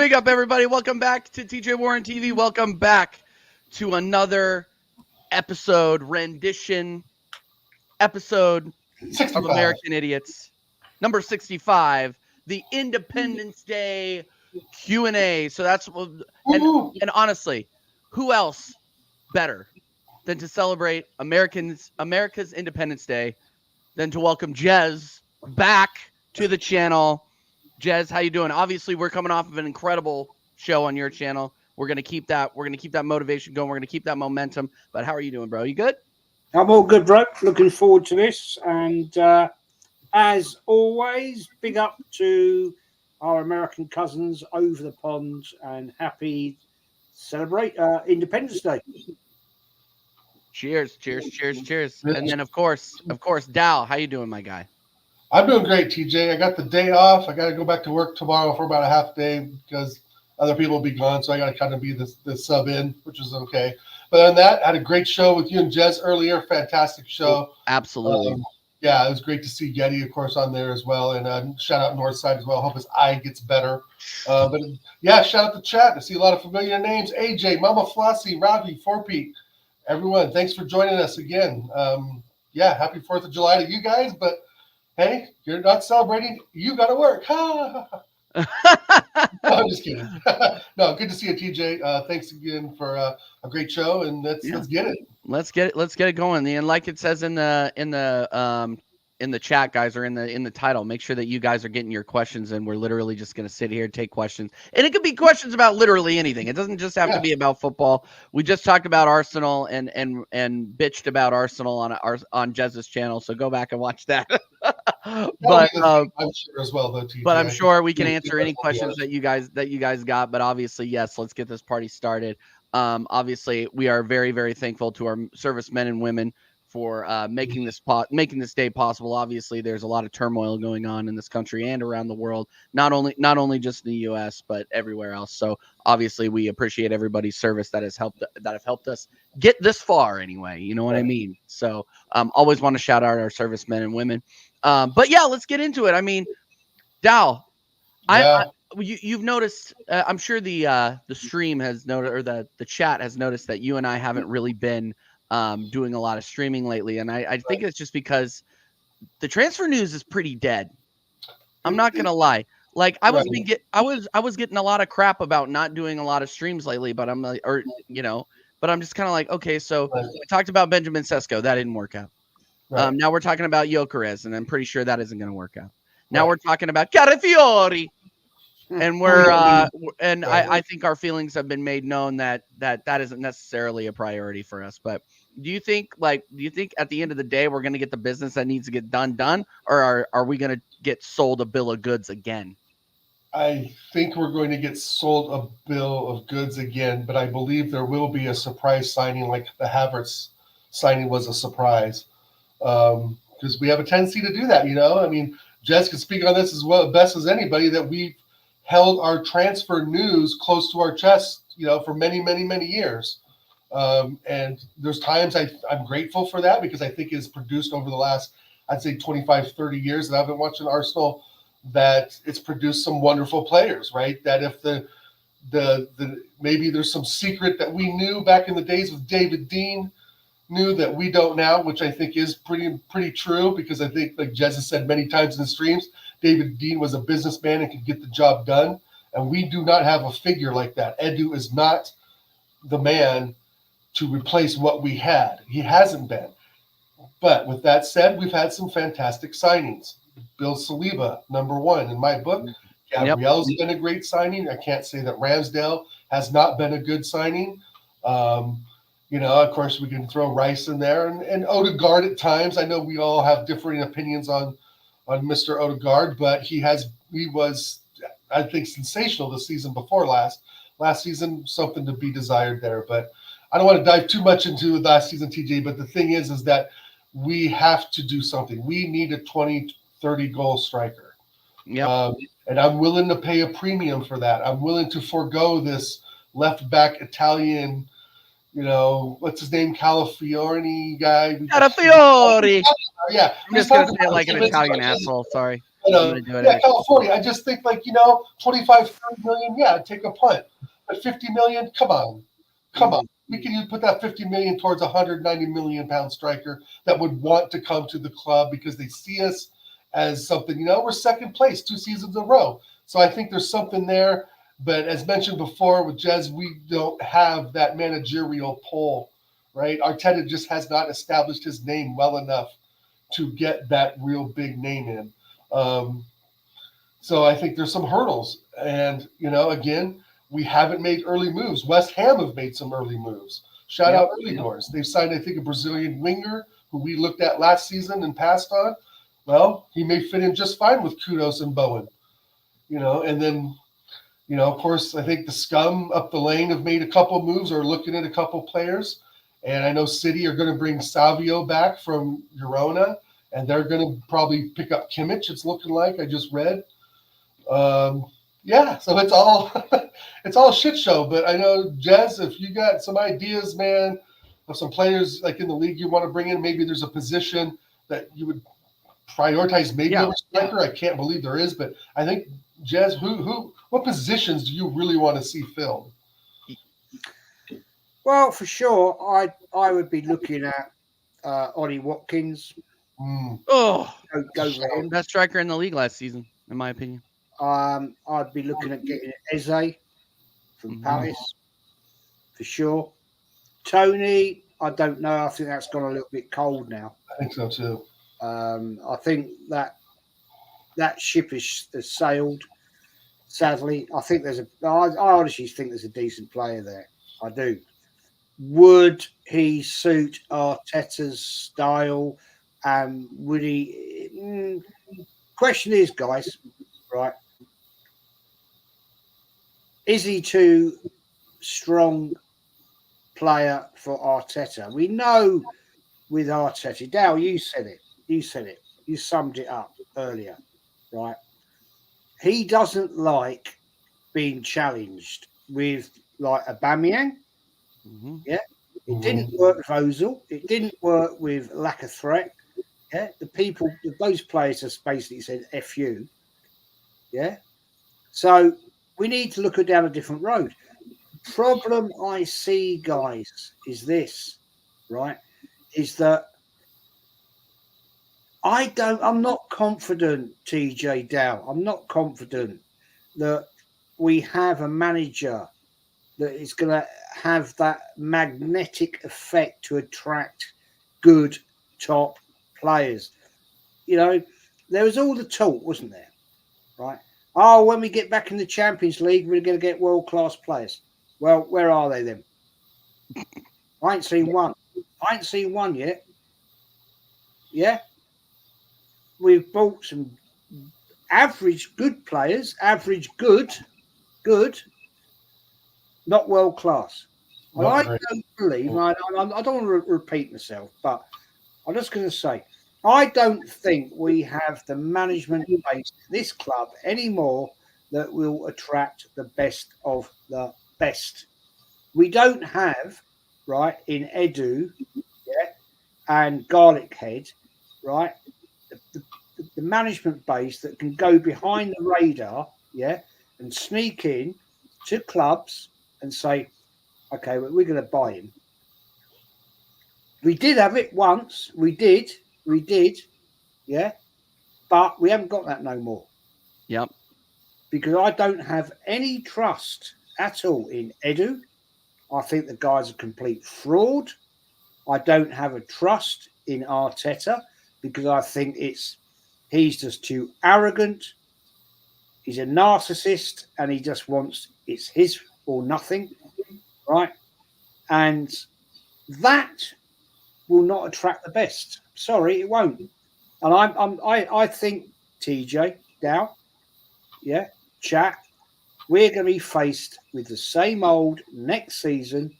Big up, everybody. Welcome back to TJ Warren TV. Welcome back to another rendition episode 65. of American Idiots. Number 65, the Independence Day Q&A. So that's, and honestly, who else better than to celebrate America's Independence Day than to welcome Jez back to the channel. Jez, how you doing? Obviously, we're coming off of an incredible show on your channel. We're gonna keep that. We're gonna keep that motivation going. We're gonna keep that momentum. But how are you doing, bro? You good? I'm all good, bro. Looking forward to this. And as always, big up to our American cousins over the pond and happy celebrate Independence Day. Cheers, cheers, cheers, cheers. And then of course, Dal, how you doing, my guy? I'm doing great, TJ. I got the day off. I got to go back to work tomorrow for about a half day because other people will be gone. So I got to kind of be the sub in, which is okay. But on that, I had a great show with you and Jez earlier. Fantastic show. Absolutely. Yeah, it was great to see Getty, of course, on there as well. And shout out Northside as well. Hope his eye gets better. But yeah, shout out the chat. I see a lot of familiar names. AJ, Mama Flossie, Robbie, 4P. Everyone, thanks for joining us again. Yeah, happy 4th of July to you guys. But hey, you're not celebrating. You got to work. No, I'm just kidding. No, good to see you, TJ. Thanks again for a great show, and let's get it. Let's get it going. And like it says in the chat, guys, or in the title, make sure that you guys are getting your questions, and we're literally just going to sit here and take questions. And it could be questions about literally anything. It doesn't just have to be about football. We just talked about Arsenal and bitched about Arsenal on Jez's channel, so go back and watch that. But I'm sure as well, though, TJ. But I'm sure we can answer any questions that you guys got. But obviously, yes, let's get this party started. Obviously, we are very, very thankful to our servicemen and women for making this day possible. Obviously, there's a lot of turmoil going on in this country and around the world, not only just in the U.S. but everywhere else. So obviously, we appreciate everybody's service that have helped us get this far. Anyway, you know what I mean. So always want to shout out our servicemen and women. But yeah, let's get into it. I mean, Dal, you've noticed. I'm sure the stream has noticed, or the chat has noticed that you and I haven't really been doing a lot of streaming lately, and I think it's just because the transfer news is pretty dead. I'm not gonna lie. Like I was getting a lot of crap about not doing a lot of streams lately, but I'm like, but I'm just kind of like, okay, so we talked about Benjamin Sesko, that didn't work out. Now we're talking about Gyökeres, and I'm pretty sure that isn't going to work out. Now we're talking about Calafiori, and I think our feelings have been made known that isn't necessarily a priority for us. But do you think at the end of the day we're going to get the business that needs to get done, or are we going to get sold a bill of goods again? I think we're going to get sold a bill of goods again, but I believe there will be a surprise signing, like the Havertz signing was a surprise. Because we have a tendency to do that, I mean, Jez can speak on this as well, best as anybody, that we've held our transfer news close to our chest, for many, many, many years. And there's times I'm grateful for that because I think it's produced over the last, I'd say 25, 30 years that I've been watching Arsenal, that it's produced some wonderful players, right? That if the maybe there's some secret that we knew back in the days with David Dein, knew that we don't now, which I think is pretty true, because I think, like Jez has said many times in the streams, David Dein was a businessman and could get the job done, and we do not have a figure like that. Edu is not the man to replace what we had. He hasn't been. But with that said, we've had some fantastic signings. Bill Saliba, number one in my book. Gabriel's been a great signing. I can't say that Ramsdale has not been a good signing. Of course, we can throw Rice in there and Odegaard at times. I know we all have differing opinions on Mr. Odegaard, but he was, I think, sensational the season before last. Last season, something to be desired there. But I don't want to dive too much into last season, TJ, but the thing is that we have to do something. We need a 20, 30 goal striker. Yep. And I'm willing to pay a premium for that. I'm willing to forego this left back Italian, what's his name? Calafiori guy. Calafiori. Yeah. I'm just going to say it like an Italian asshole. Sorry. But, I'm gonna do it. yeah, California. I just think 25, 30 million. Yeah, take a punt. But 50 million, come on. We can put that 50 million towards a 190 million pound striker that would want to come to the club because they see us as something. We're second place 2 seasons in a row. So I think there's something there. But as mentioned before with Jez, we don't have that managerial pull, right? Arteta just has not established his name well enough to get that real big name in. So I think there's some hurdles. And, again, we haven't made early moves. West Ham have made some early moves. Shout out early doors. They've signed, I think, a Brazilian winger who we looked at last season and passed on. Well, he may fit in just fine with Kudos and Bowen. And then, of course, I think the scum up the lane have made a couple moves or looking at a couple players. And I know City are going to bring Savio back from Girona, and they're going to probably pick up Kimmich, it's looking like. I just read. Yeah, so it's all it's all a shit show. But I know, Jez, if you got some ideas, man, of some players like in the league you want to bring in, maybe there's a position that you would prioritize, maybe over striker. I can't believe there is, but I think, Jez, what positions do you really want to see filled? Well, for sure, I would be looking at Ollie Watkins. Oh, go for him. Best striker in the league last season, in my opinion. I'd be looking at getting Eze from Palace, for sure. Tony, I don't know. I think that's gone a little bit cold now. I think so too. I think that ship has sailed. Sadly, I think I honestly think there's a decent player there. I do. Would he suit Arteta's style? Would he? Question is, guys, right? Is he too strong player for Arteta? We know with Arteta. Dal, you said it. You summed it up earlier, right? He doesn't like being challenged with like Aubameyang. Yeah, it didn't work with Ozil. It didn't work with lack of threat. Yeah, those players have basically said "F you." Yeah, so we need to look down a different road. The problem I see, guys, is this, right? Is that I'm not confident, TJ Dow. I'm not confident that we have a manager that is going to have that magnetic effect to attract good top players. There was all the talk, wasn't there? Right? Oh, when we get back in the Champions League, we're going to get world-class players. Well, where are they then? I ain't seen one. I ain't seen one yet. Yeah? We've bought some average good players, good, not world class. And I don't believe, I don't want to repeat myself, but I'm just going to say, I don't think we have the management base in this club anymore that will attract the best of the best. We don't have, right, in Edu, and Garlic Head, right, the management base that can go behind the radar, and sneak in to clubs and say, okay, well, we're going to buy him. We did have it once. We did, but we haven't got that no more. Yep. Because I don't have any trust at all in Edu. I think the guy's a complete fraud. I don't have a trust in Arteta because I think he's just too arrogant. He's a narcissist and he just wants it's his or nothing, right? And that will not attract the best. Sorry, it won't. And I think TJ Dow, chat, we're going to be faced with the same old next season.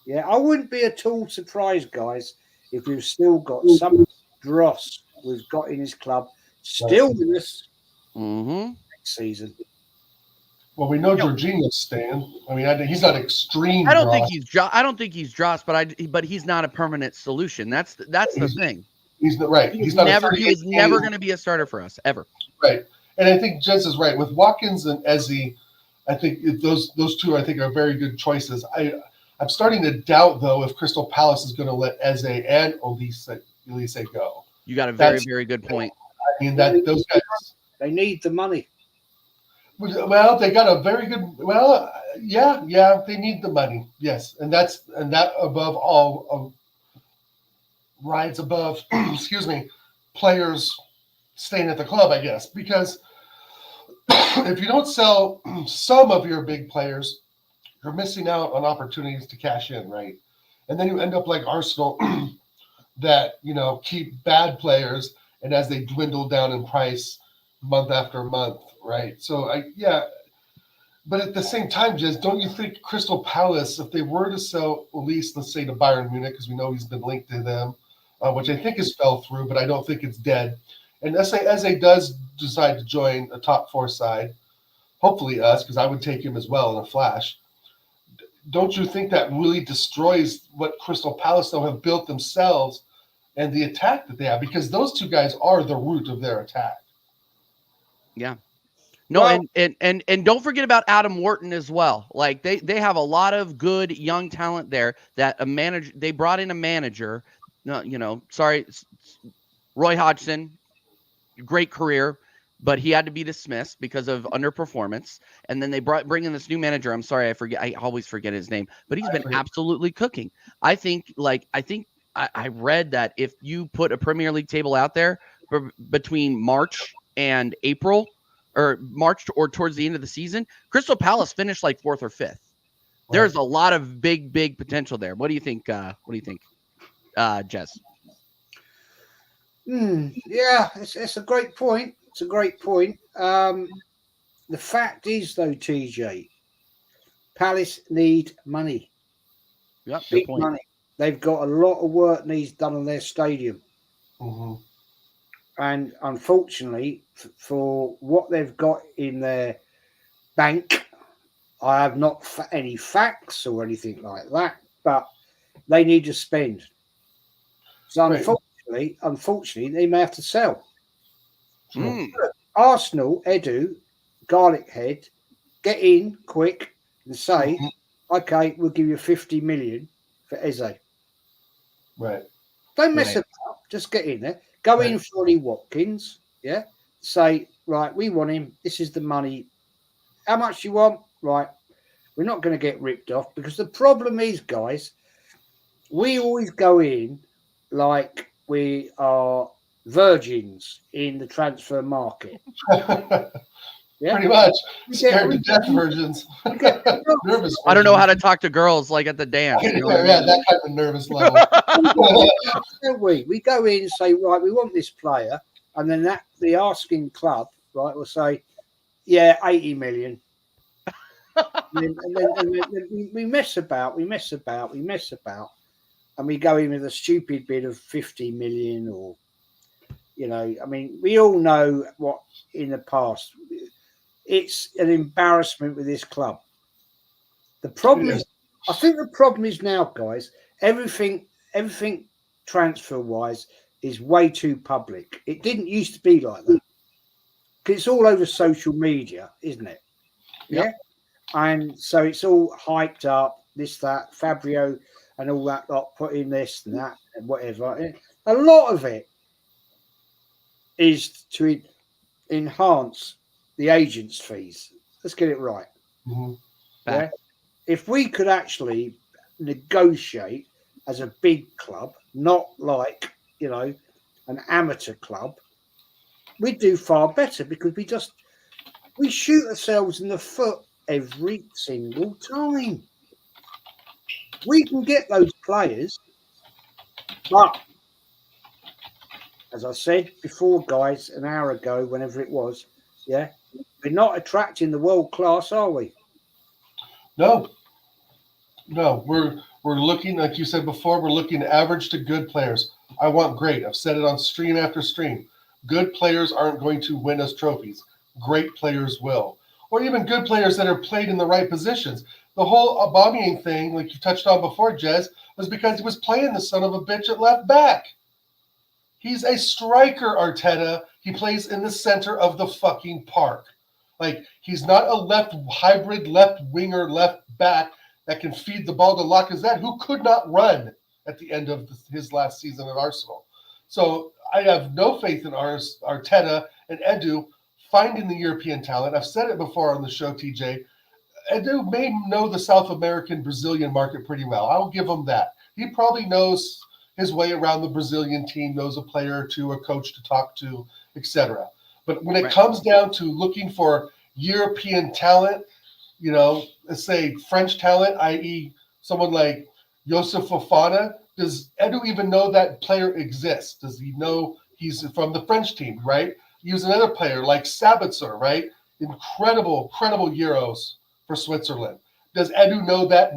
Yeah, I wouldn't be at all surprised, guys, if we've still got some dross we've got in his club still with us next season. Well, we know Jorginho's staying. I mean, he's not extreme. I don't think he's dross, but he's not a permanent solution. That's the thing. He's not right. He's not never. He was never going going to be a starter for us ever. Right. And I think Jez is right with Watkins and Eze. I think those two I think are very good choices. I'm starting to doubt though if Crystal Palace is going to let Eze and Elise go. You got a very good point. I mean that those guys. They need the money. Well, they got a very good. Well, yeah, they need the money. Yes, and that above all rides above. Excuse me, players staying at the club, I guess, because if you don't sell some of your big players, you're missing out on opportunities to cash in, right? And then you end up like Arsenal, that keep bad players, and as they dwindle down in price month after month, right? So but at the same time, Jez, don't you think Crystal Palace, if they were to sell Elise, let's say to Bayern Munich, because we know he's been linked to them, which I think has fell through, but I don't think it's dead. And Eze does decide to join a top 4 side, hopefully us, because I would take him as well in a flash. Don't you think that really destroys what Crystal Palace though have built themselves and the attack that they have? Because those two guys are the root of their attack. Yeah. No, well, and don't forget about Adam Wharton as well. Like they have a lot of good young talent there that they brought in a manager, Roy Hodgson, great career, but he had to be dismissed because of underperformance. And then they bring in this new manager. I'm sorry, I always forget his name, but he's been absolutely cooking. I I read that if you put a Premier League table out there between March and April, or March or towards the end of the season, Crystal Palace finished like 4th or 5th. Right. There's a lot of big potential there. What do you think? Jez? Yeah, it's a great point. It's a great point. The fact is, though, TJ, Palace need money. Yep, big money. They've got a lot of work needs done on their stadium. Mm-hmm. And unfortunately, for what they've got in their bank, I have not any facts or anything like that, but they need to spend. So unfortunately, they may have to sell. Arsenal, Edu, Garlic Head, get in quick and say, okay, we'll give you 50 million for Eze. Right. Don't mess about. Just get in there. Go in for Ollie Watkins. Yeah. Say, right, we want him. This is the money. How much you want? Right. We're not going to get ripped off, because the problem is, guys, we always go in like we are virgins in the transfer market. Yeah? Pretty much. Scared to death virgins. Nervous. I don't know how to talk to girls like at the dance. You know that kind of nervous level. Don't we? We go in and say, right, we want this player, and then the asking club, right, will say, yeah, 80 million. and then we mess about, and we go in with a stupid bid of 50 million, or we all know what in the past. It's an embarrassment with this club. The problem is, I think the problem is now, guys, everything transfer-wise is way too public. It didn't used to be like that. Because it's all over social media, isn't it? Yeah. And so it's all hyped up, this, that, Fabio and all that lot, put in this and that and whatever. A lot of it is to enhance the agent's fees. Let's get it right. Mm-hmm. Yeah. If we could actually negotiate as a big club, not like, an amateur club, we'd do far better, because we shoot ourselves in the foot every single time. We can get those players, but as I said before, guys, an hour ago, whenever it was, we're not attracting the world class, are we? No. We're looking, like you said before, we're looking average to good players. I want great. I've said it on stream after stream. Good players aren't going to win us trophies. Great players will. Or even good players that are played in the right positions. The whole Aubameyang thing, like you touched on before, Jez, was because he was playing the son of a bitch at left back. He's a striker, Arteta. He plays in the center of the fucking park. Like, he's not a left hybrid, left winger, left back that can feed the ball to Lacazette, who could not run at the end of his last season at Arsenal. So I have no faith in Arteta and Edu finding the European talent. I've said it before on the show, TJ. Edu may know the South American Brazilian market pretty well. I'll give him that. He probably knows his way around the Brazilian team, knows a player or two, a coach to talk to, etc. But when it comes down to looking for European talent, you know, let's say French talent, i.e. someone like Youssouf Fofana, does Edu even know that player exists? Does he know he's from the French team, right? Use another player like Sabitzer, right? Incredible Euros for Switzerland. Does Edu know that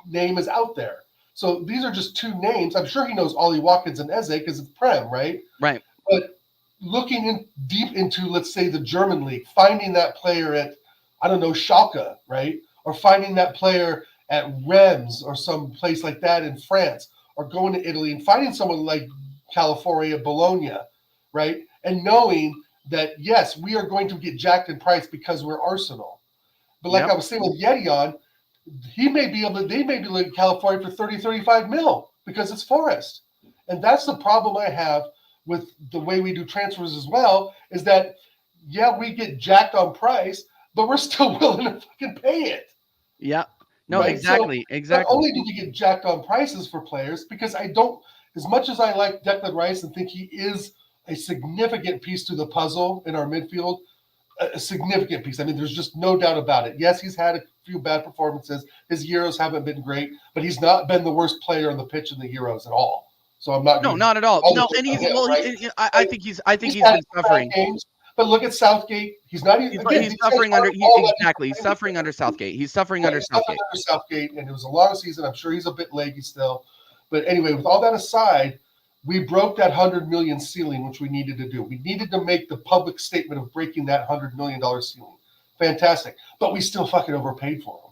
name is out there? So these are just two names. I'm sure he knows Ollie Watkins and Eze because it's Prem, right? Right. But looking in deep into, let's say, the German league, finding that player at, I don't know, Schalke, right? Or finding that player at Reims or some place like that in France, or going to Italy and finding someone like Calafiori, Bologna, right? And knowing that, yes, we are going to get jacked in price because we're Arsenal. But like I was saying with Yedion, they may be able to Calafiori for 30, 35 mil because it's Forest. And that's the problem I have with the way we do transfers as well, is that, yeah, we get jacked on price, but we're still willing to fucking pay it. Yeah. No, right? Exactly. So not only do we get jacked on prices for players, because I don't, as much as I like Declan Rice and think he is a significant piece to the puzzle in our midfield, a significant piece. I mean, there's just no doubt about it. Yes, he's had a few bad performances. His Euros haven't been great, but he's not been the worst player on the pitch in the Euros at all. So I'm not. No, not at all. No, and he's I think he's been suffering. Games, but look at Southgate. He's not even. He's suffering under exactly. He's suffering under Southgate. He's suffering under Southgate. And it was a long season. I'm sure he's a bit leggy still. But anyway, with all that aside, we broke that $100 million ceiling, which we needed to do. We needed to make the public statement of breaking that $100 million ceiling. Fantastic. But we still fucking overpaid for him.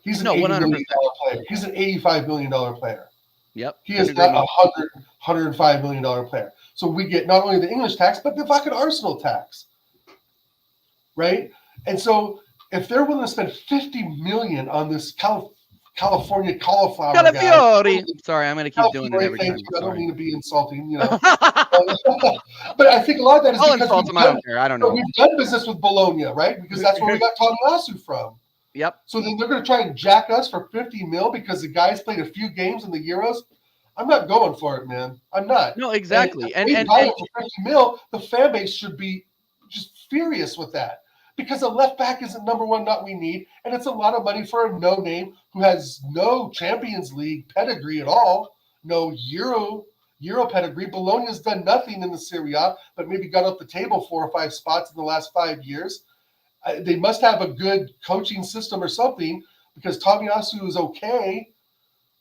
He's an $80 million player. He's an $85 million player. Yep. He is not a $105 million player. So we get not only the English tax, but the fucking Arsenal tax. Right? And so if they're willing to spend $50 million on this California cauliflower Calafiori. Sorry, I'm going to keep doing it every time. I don't mean to be insulting, you know. But I think a lot of that is because I don't care. I don't know. We've done business with Bologna, right? Because that's where we got Tomiyasu from. Yep. So then they're going to try and jack us for 50 mil because the guys played a few games in the Euros. I'm not going for it, man. I'm not. No, exactly. And for 50 mil, the fan base should be just furious with that. Because a left back isn't number one, not we need, and it's a lot of money for a no-name who has no Champions League pedigree at all, no Euro pedigree. Bologna's done nothing in the Serie A, but maybe got up the table 4 or 5 spots in the last 5 years. They must have a good coaching system or something, because Tomiyasu is okay,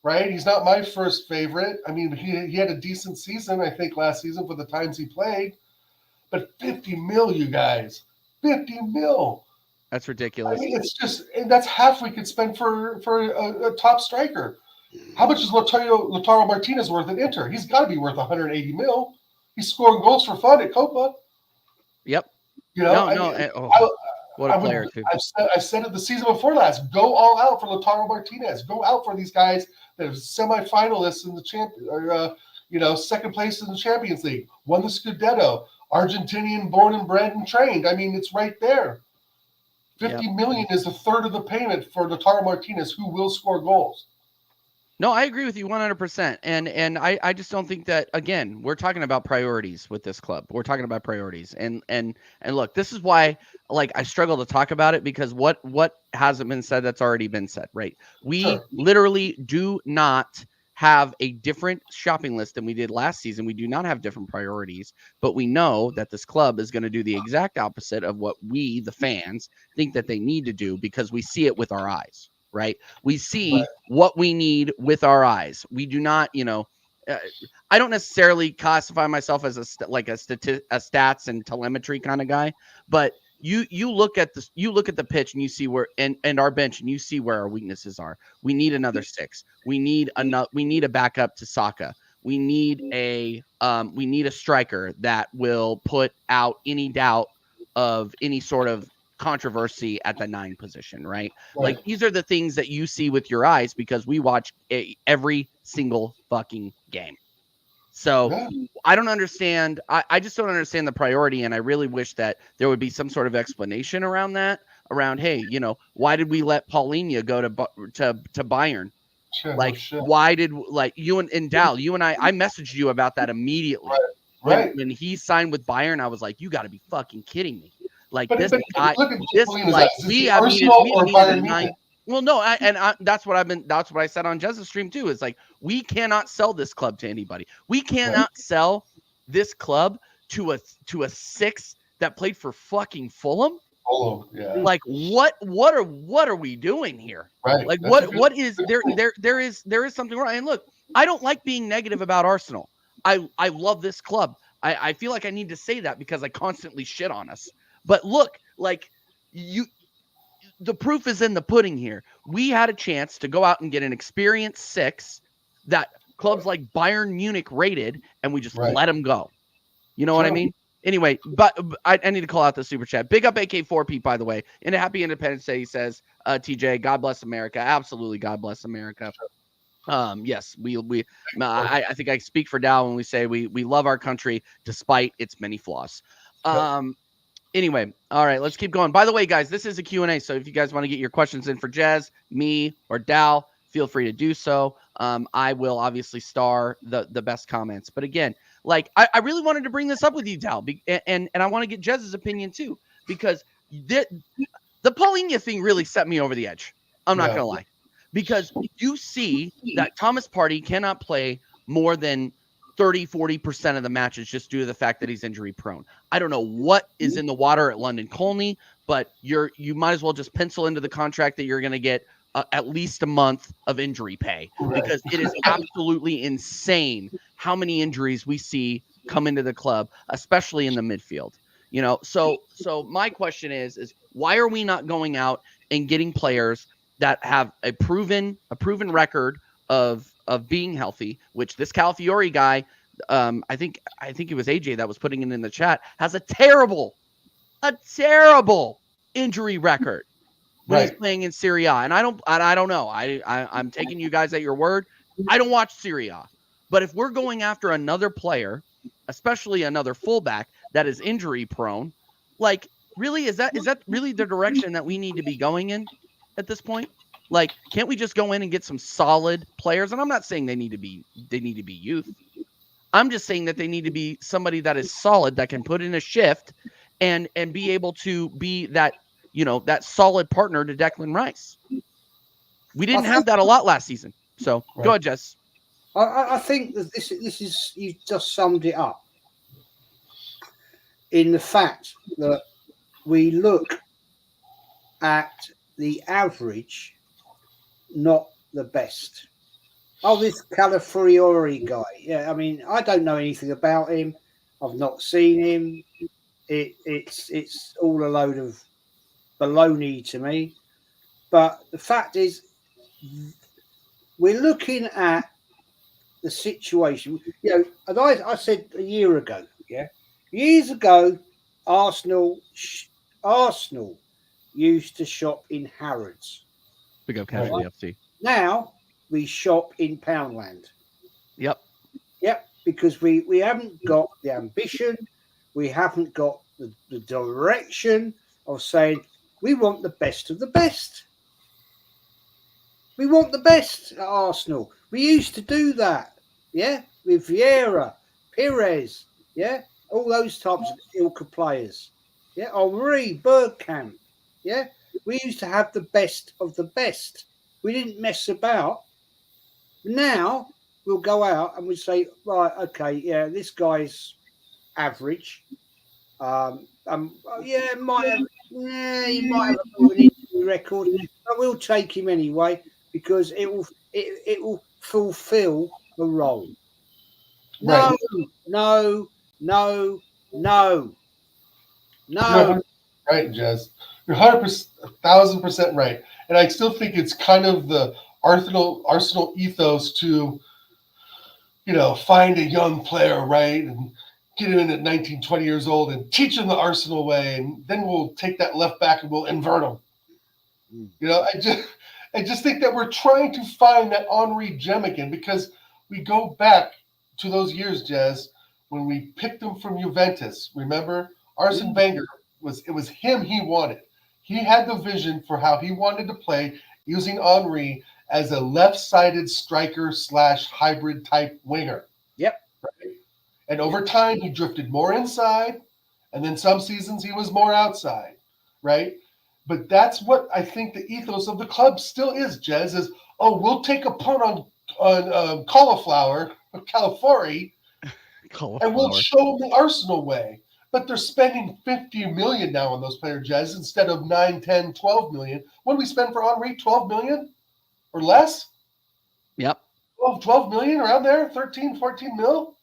right? He's not my first favorite. I mean, he had a decent season, I think, last season for the times he played. But 50 mil, you guys. 50 mil. That's ridiculous. I mean, it's just, and that's half we could spend for a top striker. How much is Lautaro Martinez worth at Inter? He's got to be worth 180 mil. He's scoring goals for fun at Copa. Yep. You know, what a player too. I've said it the season before last. Go all out for Lautaro Martinez. Go out for these guys that are semifinalists in the second place in the Champions League. Won the Scudetto. Argentinian, born and bred and trained. I mean, it's right there. 50 million is a third of the payment for Lautaro Martinez, who will score goals. No, I agree with you 100%. And I just don't think that, again, we're talking about priorities with this club. We're talking about priorities. And look, this is why, like, I struggle to talk about it, because what hasn't been said that's already been said, right? We literally do not have a different shopping list than we did last season. We do not have different priorities, but we know that this club is going to do the exact opposite of what we, the fans, think that they need to do, because we see it with our eyes, right? We see what we need with our eyes. We do not, I don't necessarily classify myself as a stats and telemetry kind of guy, but you look at this, you look at the pitch and you see where, and our bench, and you see where our weaknesses are. We need another 6. We need a backup to Saka. we need a striker that will put out any doubt of any sort of controversy at the 9 position, right? Like these are the things that you see with your eyes because we watch every single fucking game. So I don't understand. I just don't understand the priority. And I really wish that there would be some sort of explanation around that, around, hey, you know, why did we let Paulinho go to Bayern? Sure, Like, why did, like, you and Dal, you and I messaged you about that immediately. Right. When he signed with Bayern, I was like, you got to be fucking kidding me. Like, But this look guy, at this, Paulinho's like, eyes. Is we he have Arsenal needed, or we needed a Bayern 9. Munich? Well, no, that's what I said on Jez's stream too. Is like, we cannot sell this club to anybody. We cannot sell this club to a 6 that played for fucking Fulham. Yeah. Like, what are we doing here? Right. Like, what is there is something wrong. And look, I don't like being negative about Arsenal. I love this club. I feel like I need to say that because I constantly shit on us. But look, like, the proof is in the pudding here. We had a chance to go out and get an experienced 6 that clubs like Bayern Munich rated, and we just let them go. You know what I mean? Anyway, but I need to call out the super chat. Big up AK4 Pete, by the way. And a happy Independence Day, he says. TJ, God bless America. Absolutely, God bless America. Yes, I think I speak for Dow when we say we love our country despite its many flaws. Anyway, all right, let's keep going. By the way, guys, this is a Q&A, so if you guys want to get your questions in for Jez, me, or Dow, feel free to do so. I will obviously star the best comments. But again, like, I really wanted to bring this up with you, Dow, and I want to get Jez's opinion too, because the Paulinho thing really set me over the edge. I'm not going to lie. Because you see that Thomas Partey cannot play more than 30-40% of the matches just due to the fact that he's injury prone. I don't know what is in the water at London Colney, but you might as well just pencil into the contract that you're going to get at least a month of injury pay, because it is absolutely insane how many injuries we see come into the club, especially in the midfield. You know, so my question is why are we not going out and getting players that have a proven record of being healthy, which this Calafiori guy, I think it was AJ that was putting it in the chat, has a terrible injury record when he's playing in Serie A. And I don't know. I'm taking you guys at your word. I don't watch Serie A. But if we're going after another player, especially another fullback that is injury prone, like, really, is that really the direction that we need to be going in at this point? Like, can't we just go in and get some solid players? And I'm not saying they need to be youth. I'm just saying that they need to be somebody that is solid, that can put in a shift and be able to be that, you know, that solid partner to Declan Rice. We didn't have that a lot last season. So go ahead, Jess. I think that this is, you just summed it up in the fact that we look at the average, not the best. Oh, this Calafiori guy. Yeah, I mean, I don't know anything about him. I've not seen him. It's all a load of baloney to me. But the fact is, we're looking at the situation. You know, and I said a year ago, years ago, Arsenal used to shop in Harrods. Big up Casualty FC. Now we shop in Poundland. Yep, because we haven't got the ambition, we haven't got the direction of saying we want the best of the best. We want the best at Arsenal. We used to do that, with Vieira, Pires, all those types of ilka players, Henri, Bergkamp, we used to have the best of the best. We didn't mess about. Now we'll go out and we say, right, okay, this guy's average. He might have an injury record, but we'll take him anyway because it will fulfil the role. No. Right, Jez. You're 1,000% right, and I still think it's kind of the Arsenal ethos to find a young player, right, and get him in at 19, 20 years old and teach him the Arsenal way, and then we'll take that left back and we'll invert him. I just think that we're trying to find that Henry gem again, because we go back to those years, Jez, when we picked him from Juventus. Remember, Arsene Wenger it was him he wanted. He had the vision for how he wanted to play, using Henry as a left-sided striker / hybrid type winger. Yep. Right? And over time, he drifted more inside, and then some seasons he was more outside, right? But that's what I think the ethos of the club still is, Jez, is, we'll take a punt on cauliflower, or Calafori, and we'll show them the Arsenal way. But they're spending $50 million now on those players, Jez, instead of 9, 10, 12 million. What do we spend for Henry? 12 million or less? Yep. 12 million around there, 13, 14 mil,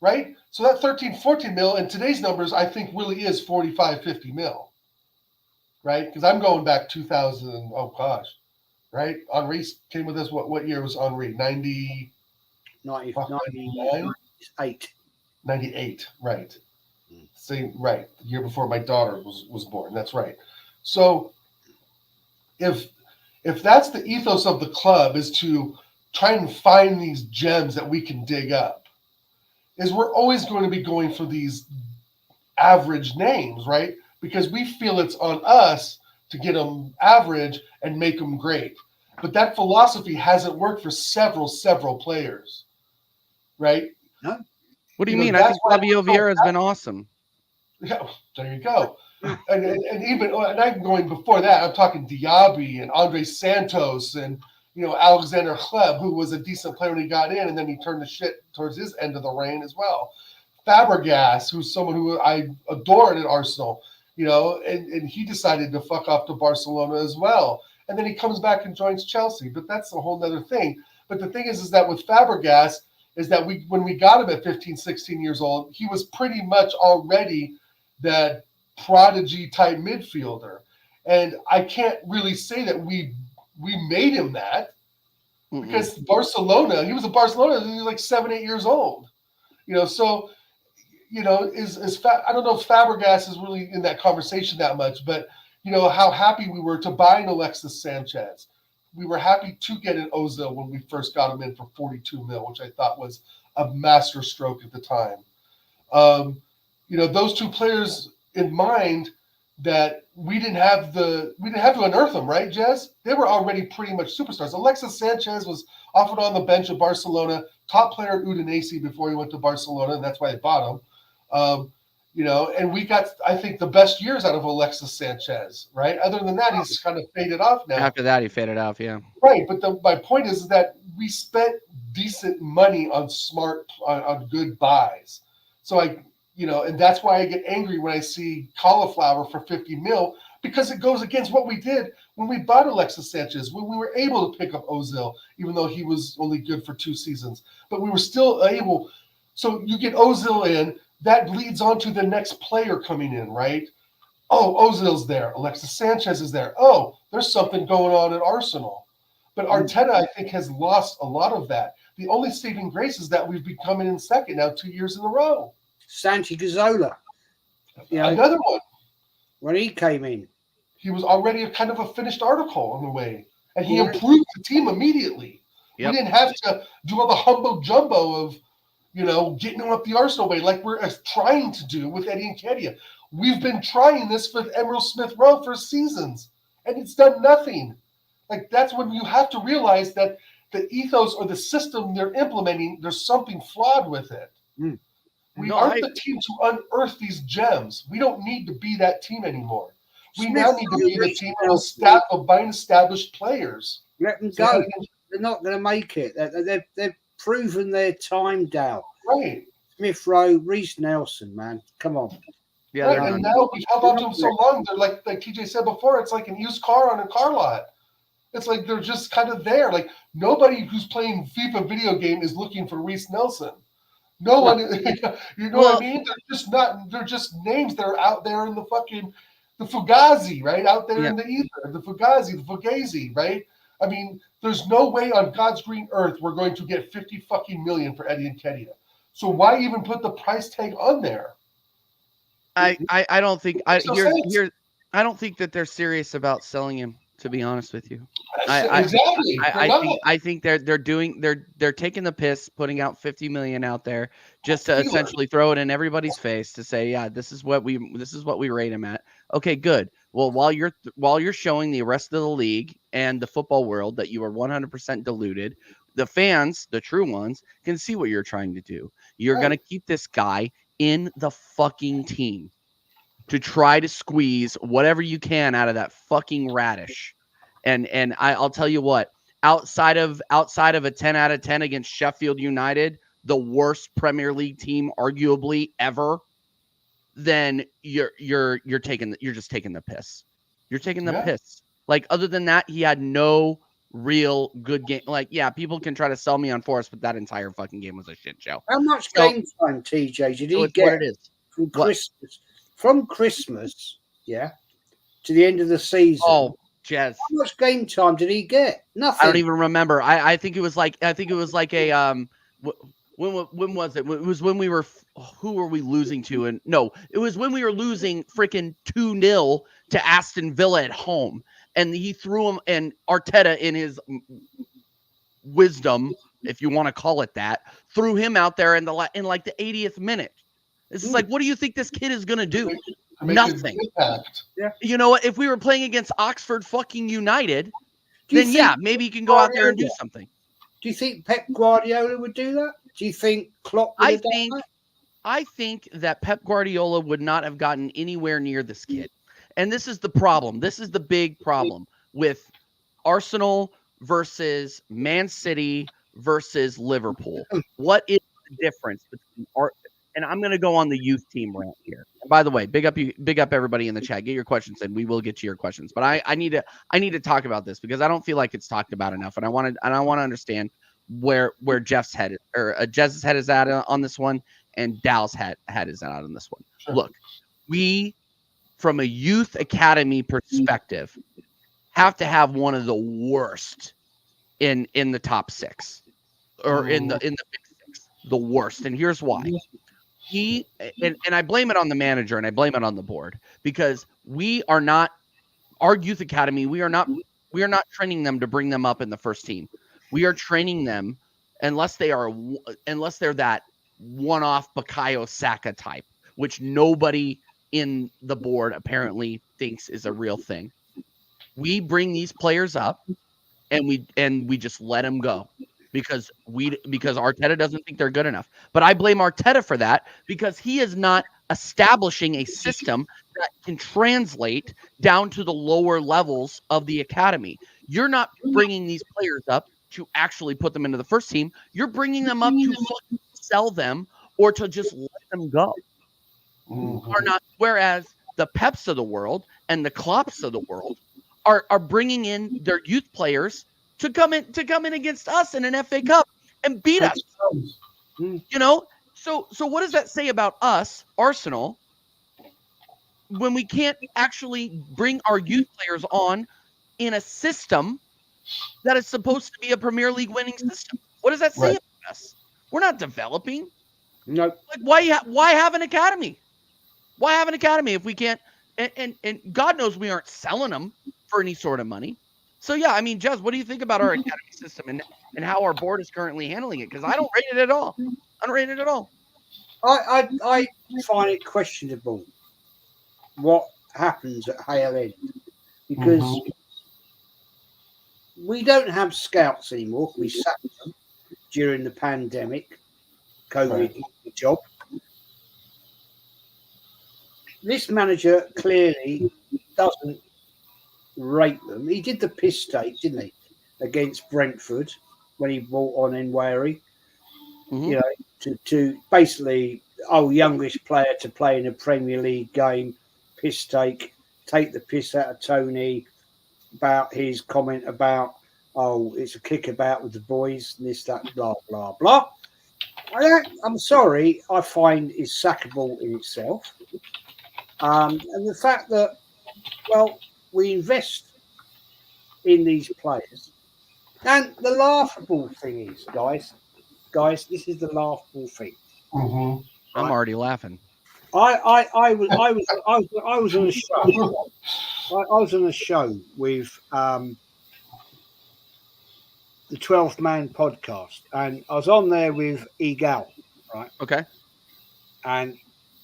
right? So that 13, 14 mil in today's numbers, I think really is 45, 50 mil, right? Because I'm going back 2000, right? Henry came with us, what year was Henry? 98? 98, right. Same, right. The year before my daughter was born. That's right. So if that's the ethos of the club, is to try and find these gems that we can dig up, is we're always going to be going for these average names, right? Because we feel it's on us to get them average and make them great. But that philosophy hasn't worked for several players, right? No. What do you mean? I think Fabio Vieira has been awesome. Yeah, there you go. And I'm going before that. I'm talking Diaby and Andre Santos and Alexander Hleb, who was a decent player when he got in, and then he turned the shit towards his end of the reign as well. Fabregas, who's someone who I adored at Arsenal, and he decided to fuck off to Barcelona as well. And then he comes back and joins Chelsea, but that's a whole other thing. But the thing is that with Fabregas, is that when we got him at 15, 16 years old, he was pretty much already that prodigy type midfielder. And I can't really say that we made him that, because Barcelona, he was at Barcelona, he was like 7, 8 years old. So, I don't know if Fabregas is really in that conversation that much, but, how happy we were to buy an Alexis Sanchez. We were happy to get an Ozil when we first got him in for 42 mil, which I thought was a master stroke at the time. Those two players in mind, that we didn't have to unearth them, right, Jez? They were already pretty much superstars. Alexis Sanchez was often on the bench at Barcelona, top player at Udinese before he went to Barcelona, and that's why they bought him. And we got, I think, the best years out of Alexis Sanchez, right? Other than that, he's kind of faded off now. After that, he faded off, yeah. Right, but my point is that we spent decent money on on good buys. So and that's why I get angry when I see cauliflower for 50 mil, because it goes against what we did when we bought Alexis Sanchez, when we were able to pick up Ozil, even though he was only good for 2 seasons. But we were still able. So you get Ozil in, that leads on to the next player coming in, right? Oh, Ozil's there. Alexis Sanchez is there. Oh, there's something going on at Arsenal. But Arteta, I think, has lost a lot of that. The only saving grace is that we've been coming in second now 2 years in a row. Santi Cazorla. Another one. When he came in, he was already a kind of a finished article on the way. And he improved the team immediately. Yep. We didn't have to do all the humbo jumbo of, getting them up the Arsenal way like we're trying to do with Eddie Nketiah. We've been trying this with Emerald Smith Rowe for seasons, and it's done nothing. Like, that's when you have to realize that the ethos or the system they're implementing, there's something flawed with it. We aren't the team to unearth these gems. We don't need to be that team anymore. We now need to be the team of staff of buying established players. Let them go. They're not going to make it. They've proven their time down. Right. Smith Rowe, Reece Nelson, man. Come on. Yeah, right. And now we've held on to them so long. They're like TJ said before, it's like a used car on a car lot. It's like they're just kind of there. Like, nobody who's playing FIFA video game is looking for Reece Nelson. No one, what I mean? They're just names that are out there in the Fugazi, right? Out there in the ether, the Fugazi, right? I mean, there's no way on God's green earth we're going to get 50 fucking million for Eddie Nketiah. So why even put the price tag on there? I don't think Makes no sense. I don't think that they're serious about selling him, to be honest with you. I think they're taking the piss, putting out 50 million out there just to essentially throw it in everybody's face to say, yeah, this is what we rate him at. Okay, good. Well, while you're showing the rest of the league and the football world that you are 100% diluted, the fans, the true ones, can see what you're trying to do. You're going to keep this guy in the fucking team to try to squeeze whatever you can out of that fucking radish. And I'll tell you what, outside of a 10 out of 10 against Sheffield United, the worst Premier League team arguably ever, then you're just taking the piss. You're taking the piss. Like, other than that, he had no real good game. Like, yeah, people can try to sell me on Forrest, but that entire fucking game was a shit show. How much game time, TJ, did he get what it is. from Christmas? From Christmas, to the end of the season. Oh, Jez. How much game time did he get? Nothing. I don't even remember. I think it was like a when was it? It was when we were who were we losing to? And no, it was when we were losing freaking 2-0 to Aston Villa at home, and he threw him, and Arteta, in his wisdom, if you want to call it that, threw him out there in like the 80th minute. This is like, what do you think this kid is gonna do? Nothing. Yeah. You know what? If we were playing against Oxford fucking United, then maybe he can go out there and do something. Do you think Pep Guardiola would do that? Do you think Klopp would have done that? I think that Pep Guardiola would not have gotten anywhere near this kid. And this is the problem. This is the big problem with Arsenal versus Man City versus Liverpool. What is the difference between and I'm going to go on the youth team rant here. And by the way, big up everybody in the chat. Get your questions in. We will get to your questions. But I need to talk about this because I don't feel like it's talked about enough, and I want to understand where Jeff's head Jez's head is at on this one, and Dal's head is at on this one. Sure. Look, we, from a youth academy perspective, have to have one of the worst in the top 6 or in the big 6, the worst. And here's why. And I blame it on the manager and I blame it on the board, because we are not, our youth academy, we are not training them to bring them up in the first team. We are training them unless they're that one-off Bukayo Saka type, which nobody in the board apparently thinks is a real thing. We bring these players up and we just let them go. Because Arteta doesn't think they're good enough. But I blame Arteta for that because he is not establishing a system that can translate down to the lower levels of the academy. You're not bringing these players up to actually put them into the first team. You're bringing them up to sell them or to just let them go. Whereas the Peps of the world and the Klopps of the world are bringing in their youth players to come in against us in an FA Cup and beat us. You know? So what does that say about us, Arsenal, when we can't actually bring our youth players on in a system that is supposed to be a Premier League winning system? What does that say about us? We're not developing. No. Like why have an academy? Why have an academy if we can't? And God knows we aren't selling them for any sort of money. So, yeah, I mean, Jez, what do you think about our academy system and how our board is currently handling it? Because I don't rate it at all. I don't rate it at all. I find it questionable what happens at Hale End, because we don't have scouts anymore. We sacked them during the pandemic, COVID job. This manager clearly doesn't rate them. He did the piss take, didn't he, against Brentford when he brought on Nwari. You know, to basically, youngish player to play in a Premier League game, piss take the piss out of Tony about his comment about, it's a kickabout with the boys, and this, that, blah, blah, blah. I'm sorry, I find is sackable in itself. And the fact that, we invest in these players And the laughable thing is, guys, this is the laughable thing. Mm-hmm. I'm already laughing. I was on a show. I was on a show with the 12th Man podcast, and I was on there with Egal, right? Okay. And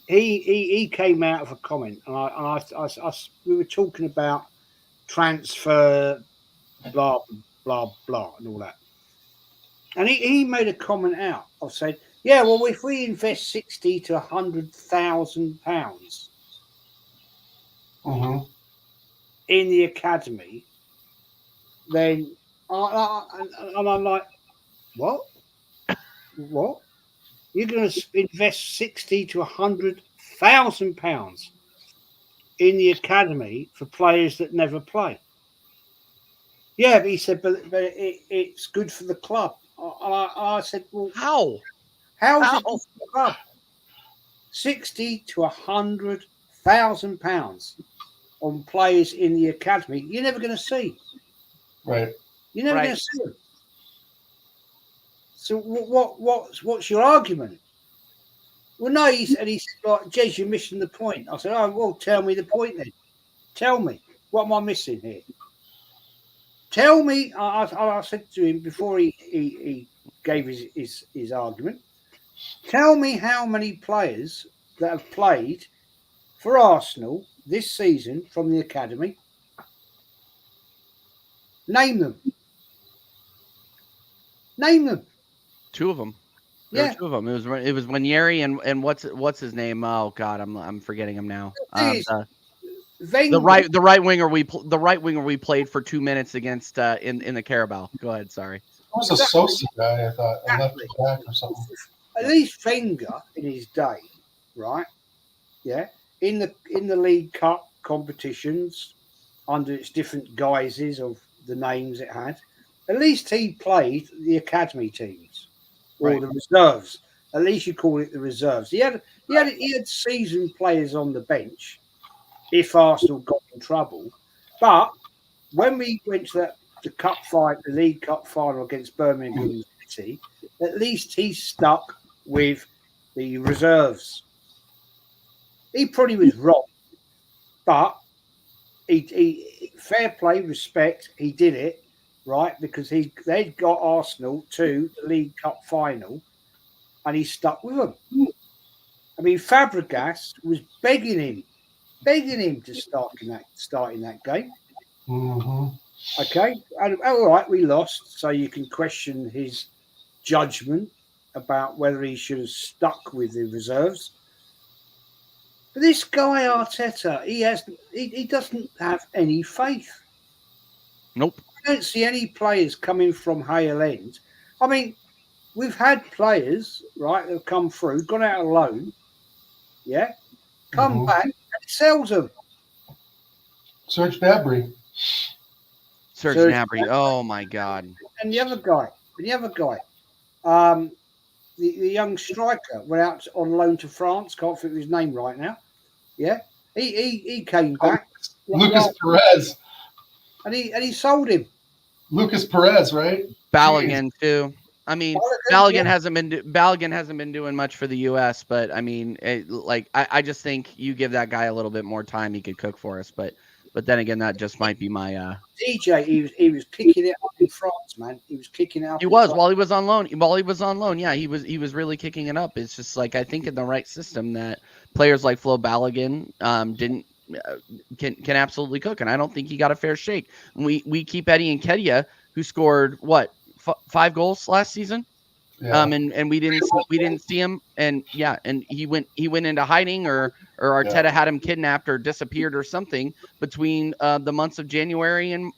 he came out of a comment, and we were talking about transfer, blah blah blah, and all that. And he made a comment out of saying, "Yeah, well, if we invest 60 to 100,000 pounds Mm-hmm. in the academy, then and I'm like, what? What? You're going to invest 60 to 100,000 pounds in the academy for players that never play? Yeah, but he said, but it's good for the club. I said, well, How? how's it good for the club? 60 to 100,000 pounds on players in the academy, you're never going to see. Right. You're never going to see them. So what's your argument? Well, no, he said, like, Jez, you're missing the point. I said, oh, well, tell me the point then. Tell me, what am I missing here? Tell me, I said to him before he gave his argument, tell me how many players that have played for Arsenal this season from the academy. Name them. Name them. Two of them. Yeah. There were two of them. It was Ranieri and what's his name? Oh God, I'm forgetting him now. The right winger we played for 2 minutes against in the Carabao. Go ahead, sorry. It was a Sosa guy, I thought, a left back or something. At least Wenger in his day, right? Yeah, in the League Cup competitions, under its different guises of the names it had, at least he played the academy teams or the reserves. At least you call it the reserves. He had seasoned players on the bench if Arsenal got in trouble. But when we went to the cup fight, the League Cup final against Birmingham City, at least he stuck with the reserves. He probably was wrong, but he fair play, respect. He did it right because they'd got Arsenal to the League Cup final, and he stuck with them. I mean, Fabregas was begging him to start in that game. Mm-hmm. Okay, and all right, we lost, so you can question his judgment about whether he should have stuck with the reserves. But this guy Arteta, he doesn't have any faith. Nope. I don't see any players coming from Hale End. I mean, we've had players, right, that have come through, gone out on loan, yeah, come back and sells them. Serge Gnabry. Serge Gnabry. Oh my God. And the other guy, the young striker went out on loan to France. Can't think of his name right now. Yeah, he came back. Lucas Perez. And he sold him. Lucas Perez, right? Balogun too. I mean, Balogun hasn't been doing much for the U.S., but I mean, I just think you give that guy a little bit more time, he could cook for us. But then again, that just might be my DJ. He was kicking it up in France, man. He was kicking it up. He was while he was on loan. Yeah, he was really kicking it up. It's just like I think in the right system that players like Flo Balogun can absolutely cook, and I don't think he got a fair shake. We keep Eddie Nketiah, who scored what 5 goals last season. Yeah. And we didn't see him, and he went into hiding, or Arteta had him kidnapped or disappeared or something between the months of January and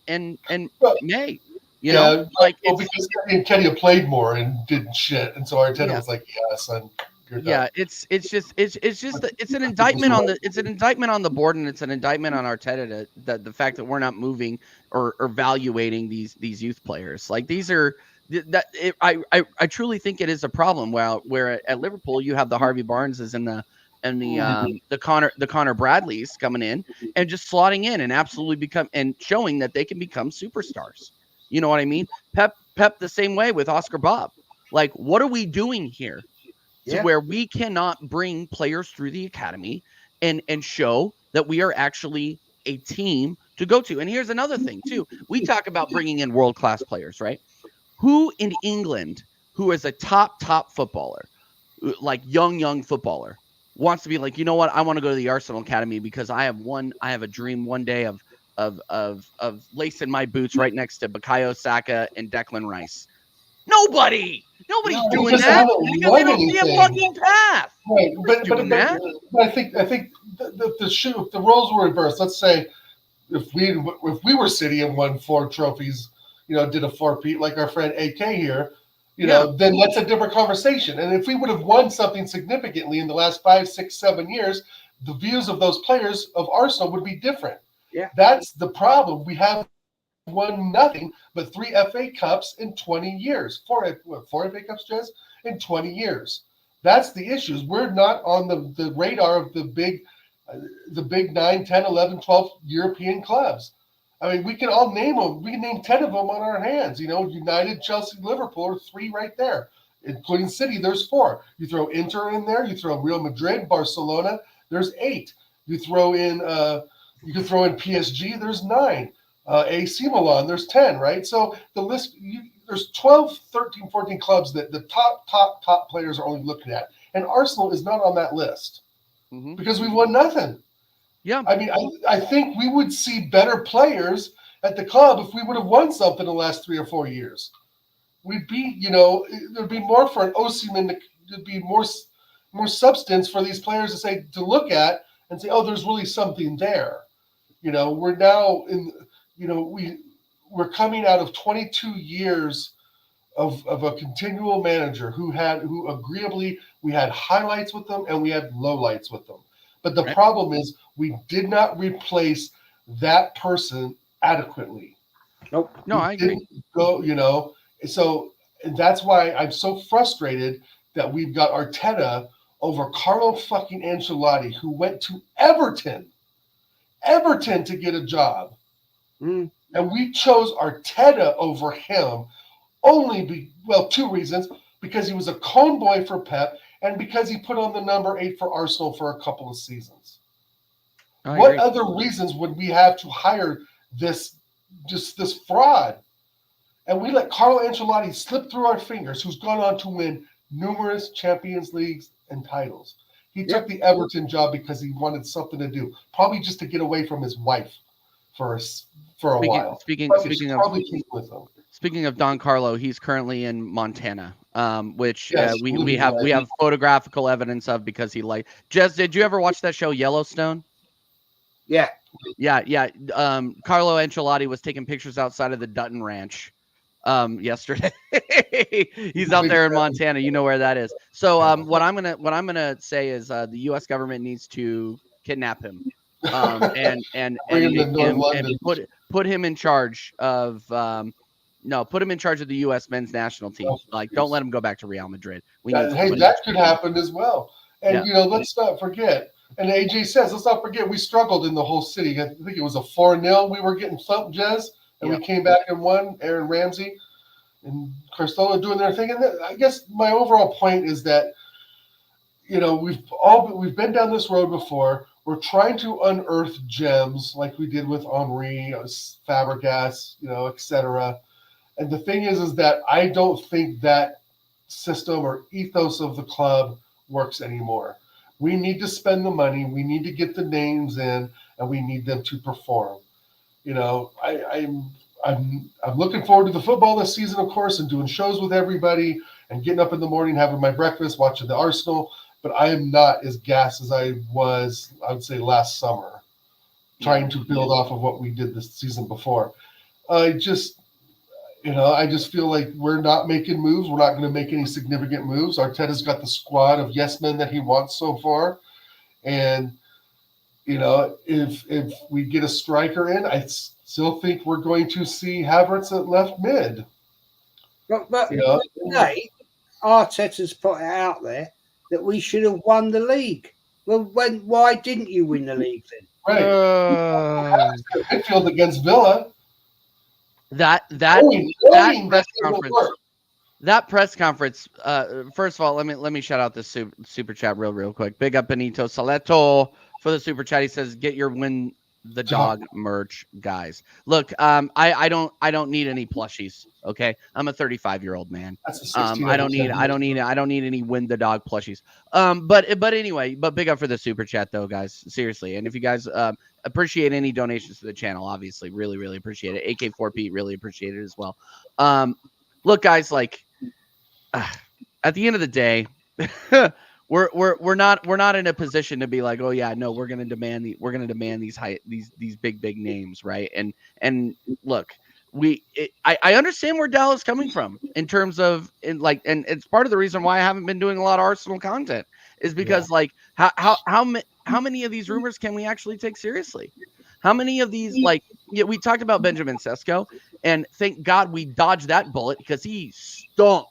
May. You know, because Nketiah played more and did shit, and so Arteta was like, "Yeah, son, you're done." It's an indictment on the board, and it's an indictment on Arteta the fact that we're not moving or evaluating these youth players. Like these are. I truly think it is a problem. Where at Liverpool you have the Harvey Barneses and the Connor Bradleys coming in and just slotting in and absolutely showing that they can become superstars. You know what I mean? Pep the same way with Oscar Bob. Like, what are we doing here to where we cannot bring players through the academy and show that we are actually a team to go to? And here's another thing too. We talk about bringing in world-class players, right? Who in England, who is a top footballer, like young footballer, wants to be like, you know what? I want to go to the Arsenal Academy because I have a dream one day of lacing my boots right next to Bukayo Saka and Declan Rice. Nobody's doing that because they don't see a fucking path. Right, but I think the roles were reversed. Let's say if we were City and won 4 trophies, did a 4-peat like our friend AK here, then that's a different conversation. And if we would have won something significantly in the last 5, 6, 7 years, the views of those players of Arsenal would be different. Yeah, that's the problem. We have won nothing but 3 FA Cups in 20 years. 4 FA Cups, Jez, in 20 years. That's the issues. We're not on the radar of the big 9, 10, 11, 12 European clubs. I mean, we can all name them. We can name 10 of them on our hands. United, Chelsea, Liverpool are 3 right there, including City. There's 4. You throw Inter in there. You throw Real Madrid, Barcelona. There's 8. You throw in you can throw in PSG. There's 9. AC Milan. There's 10. Right. So the list. There's 12, 13, 14 clubs that the top players are only looking at, and Arsenal is not on that list because we've won nothing. Yeah, I mean, I think we would see better players at the club if we would have won something in the last 3 or 4 years. We'd be, there'd be more for an Osimhen. There'd be more substance for these players to look at and say, oh, there's really something there. We're now in, we're coming out of 22 years of a continual manager who agreeably, we had highlights with them and we had lowlights with them. But the problem is we did not replace that person adequately. Nope. No, I agree. So that's why I'm so frustrated that we've got Arteta over Carlo fucking Ancelotti, who went to Everton to get a job. And we chose Arteta over him only 2 reasons. Because he was a cone boy for Pep and because he put on the number 8 for Arsenal for a couple of seasons. What other reasons would we have to hire this fraud? And we let Carlo Ancelotti slip through our fingers, who's gone on to win numerous Champions Leagues and titles. He took the Everton job because he wanted something to do, probably just to get away from his wife for a while. Speaking of Don Carlo, he's currently in Montana, which we have photographical evidence of because he Jez, did you ever watch that show Yellowstone? Yeah. Carlo Ancelotti was taking pictures outside of the Dutton Ranch yesterday. He's out there in Montana. You know where that is. So what I'm gonna say is the U.S. government needs to kidnap him and put him in charge of put him in charge of the U.S. men's national team. Don't let him go back to Real Madrid. That could happen as well. And let's not forget. And AJ says, let's not forget, we struggled in the whole city. I think it was a 4-0. We were getting thumped, Jez, and we came back and won. Aaron Ramsey and Carstola doing their thing. And I guess my overall point is that, we've been down this road before. We're trying to unearth gems like we did with Henry, Fabregas, etc. And the thing is that I don't think that system or ethos of the club works anymore. We need to spend the money. We need to get the names in, and we need them to perform. I'm looking forward to the football this season, of course, and doing shows with everybody and getting up in the morning, having my breakfast, watching the Arsenal. But I am not as gassed as I was, I would say, last summer, trying to build off of what we did this season before. I just feel like we're not making moves. We're not going to make any significant moves. Arteta's got the squad of yes men that he wants so far. And, if we get a striker in, I still think we're going to see Havertz at left mid. But today, Arteta's put it out there that we should have won the league. Well, why didn't you win the league then? Right. Midfield against Villa. That Owing press that it will conference. work. That press conference. First of all, let me shout out this super chat real quick. Big up Benito Saleto for the super chat. He says, "Get your win the dog merch, guys." Look, I don't need any plushies. Okay, I'm a 35-year-old man. That's a 16 I don't need any win the dog plushies. But anyway, but big up for the super chat though, guys. Seriously, and if you guys appreciate any donations to the channel, obviously, really appreciate it. AK4 Pete really appreciate it as well. Look, guys, like. At the end of the day, we're not in a position to be like, oh yeah, no, we're gonna demand these big names, right? And look, I understand where Dallas is coming from in terms of and it's part of the reason why I haven't been doing a lot of Arsenal content is because like how many of these rumors can we actually take seriously? How many of these we talked about Benjamin Sesko, and thank God we dodged that bullet because he stunk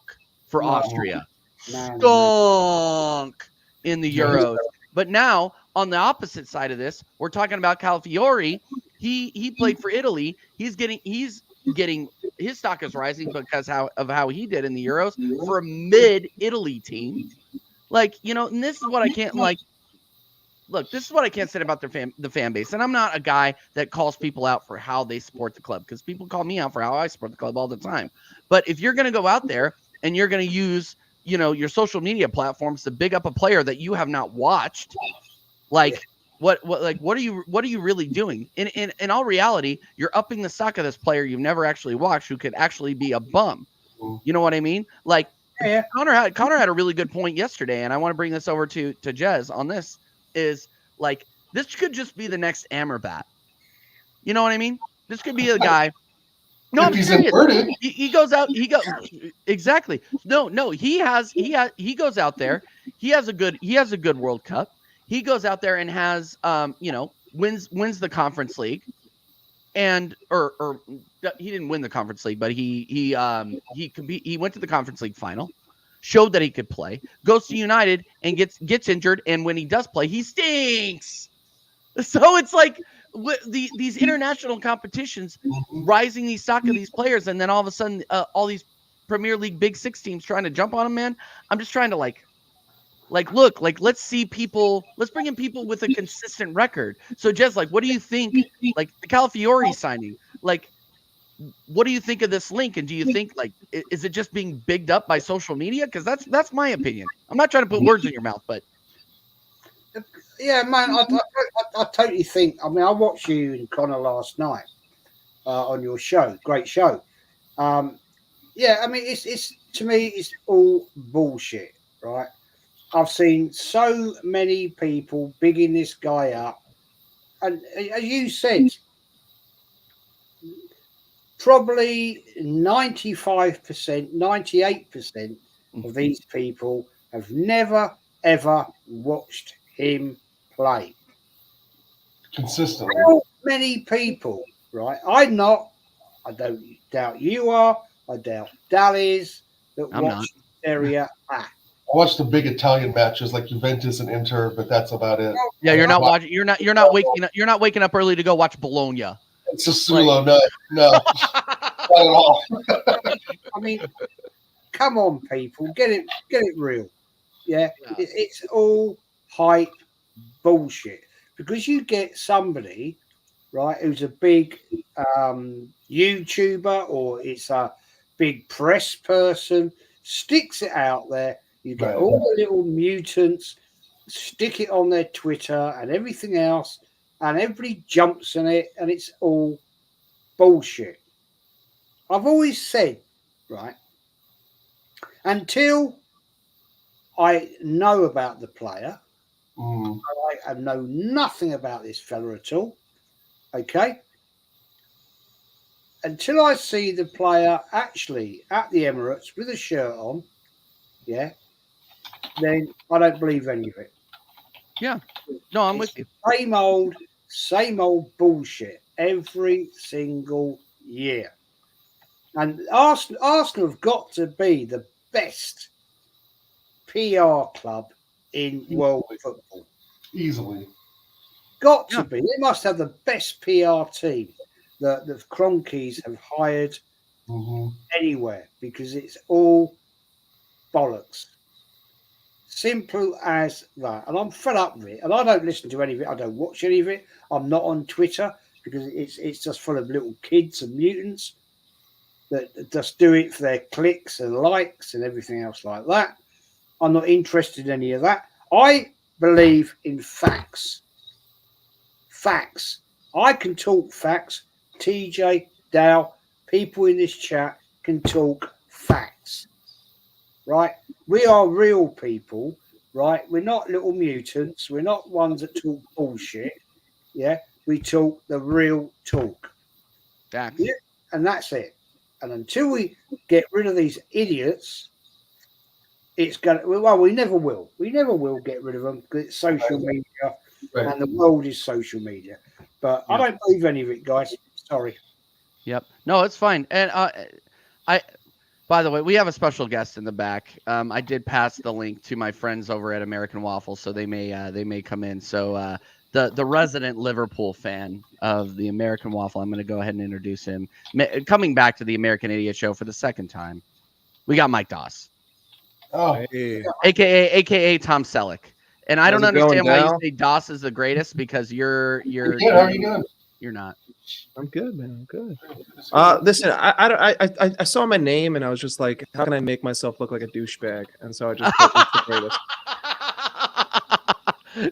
for Austria. Stunk in the Euros. But now on the opposite side of this, we're talking about Calafiori. He played for Italy. He's getting his stock is rising because of how he did in the Euros for a mid-Italy team. Like, and this is what I can't look, this is what I can't say about the fan base. And I'm not a guy that calls people out for how they support the club because people call me out for how I support the club all the time. But if you're going to go out there and you're going to use, your social media platforms to big up a player that you have not watched, like what are you really doing? In all reality, you're upping the stock of this player you've never actually watched who could actually be a bum. You know what I mean? Like Connor had a really good point yesterday, and I want to bring this over to Jez on this. Is like this could just be the next Amrabat. You know what I mean? This could be a guy. No, I'm serious. He goes out. Exactly. No. He goes out there. He has a good World Cup. He goes out there and has wins the Conference League, and or he didn't win the Conference League, but he went to the Conference League final. Showed that he could play, goes to United and gets injured, and when he does play, he stinks. So it's like these international competitions rising the stock of these players, and then all of a sudden, all these Premier League Big Six teams trying to jump on them, man. I'm just trying to look, let's bring in people with a consistent record. So Jez, what do you think? Like the Calafiori signing, what do you think of this link? And do you think is it just being bigged up by social media? Because that's my opinion. I'm not trying to put words in your mouth, but yeah, man, I totally think. I mean, I watched you and Connor last night on your show. Great show. Yeah, I mean, it's to me, it's all bullshit, right? I've seen so many people bigging this guy up, and as you said, probably 95%, 98% of these people have never, ever watched him play. Consistently. How many people, right? I don't doubt you are. I doubt Dal is that watch Serie A. I watch the big Italian matches like Juventus and Inter, but that's about it. Yeah, you're not watching. You're not waking up early to go watch Bologna. It's Sassuolo, no, not at all. I mean, come on, people, get it real. Yeah. It's all hype bullshit because you get somebody, right, who's a big YouTuber or it's a big press person, sticks it out there. You get all the little mutants, stick it on their Twitter and everything else. And everybody jumps on it, and it's all bullshit. I've always said, right, until I know about the player, I know nothing about this fella at all, okay? Until I see the player actually at the Emirates with a shirt on, yeah, then I don't believe any of it. Yeah. No, I'm with you. Same old bullshit every single year. And Arsenal have got to be the best PR club in world football. Easily. Got to be. They must have the best PR team. that the Cronkies have hired Mm-hmm. anywhere, because it's all bollocks. Simple as that. And I'm fed up with it. And I don't listen to any of it. I don't watch any of it. I'm not on Twitter because it's just full of little kids and mutants that just do it for their clicks and likes and everything else like that. I'm not interested in any of that. I believe in facts. Facts. I can talk facts. TJ, Dow, people in this chat can talk facts. Right? We are real people, right? We're not little mutants. We're not ones that talk bullshit. Yeah? We talk the real talk. Facts. Yeah? And that's it. And until we get rid of these idiots, it's going to, well, we never will. We never will get rid of them because it's social media and the world is social media. But I don't believe any of it, guys. Sorry. Yep. No, it's fine. And by the way, we have a special guest in the back. I did pass the link to my friends over at American Waffle, so they may come in. So the resident Liverpool fan of the American Waffle, I'm going to go ahead and introduce him. Coming back to the American Idiot Show for the second time, we got Mike Doss. Oh, Hey. AKA Tom Selleck. And I don't How's it going, understand why you Dal? say Doss is the greatest, because you're good. How are you doing? You're not. I'm good, man. I'm good. Listen, I saw my name and I was just like, how can I make myself look like a douchebag? And so I just put it's the greatest.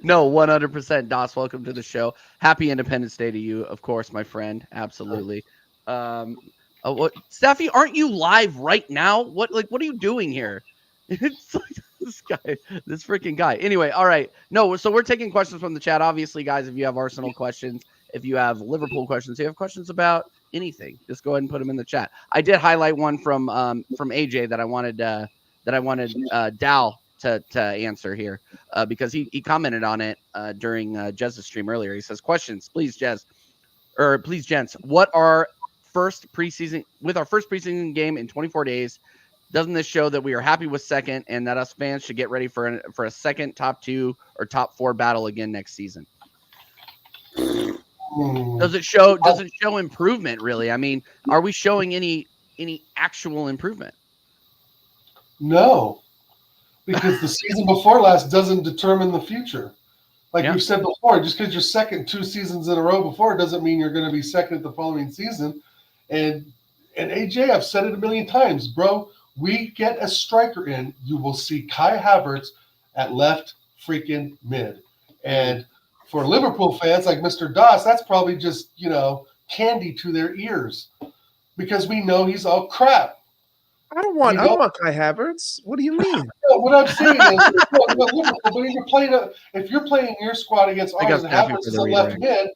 No, 100%. Doss, welcome to the show. Happy Independence Day to you, of course, my friend. Absolutely. What, Steffi? Aren't you live right now? What are you doing here? It's like this freaking guy. Anyway, all right. No, so we're taking questions from the chat. Obviously, guys, if you have Arsenal questions, if you have Liverpool questions, if you have questions about anything, just go ahead and put them in the chat. I did highlight one from AJ that I wanted Dal to answer here because he commented on it during Jez's stream earlier. He says, questions, please, Jez, or please, gents. What are our first preseason game in 24 days? Doesn't this show that we are happy with second and that us fans should get ready for a second top 2 or top 4 battle again next season? Does it show improvement, really? I mean, are we showing any actual improvement? No, because the season before last doesn't determine the future. Like we've said before, just because you're second 2 seasons in a row before doesn't mean you're going to be second the following season. And AJ, I've said it a million times, bro. We get a striker in, you will see Kai Havertz at left freaking mid. And for Liverpool fans like Mr. Doss, that's probably just, candy to their ears because we know he's all crap. I don't want Kai Havertz. What do you mean? No, what I'm saying is, if you're playing your squad against ours and Havertz is a left mid,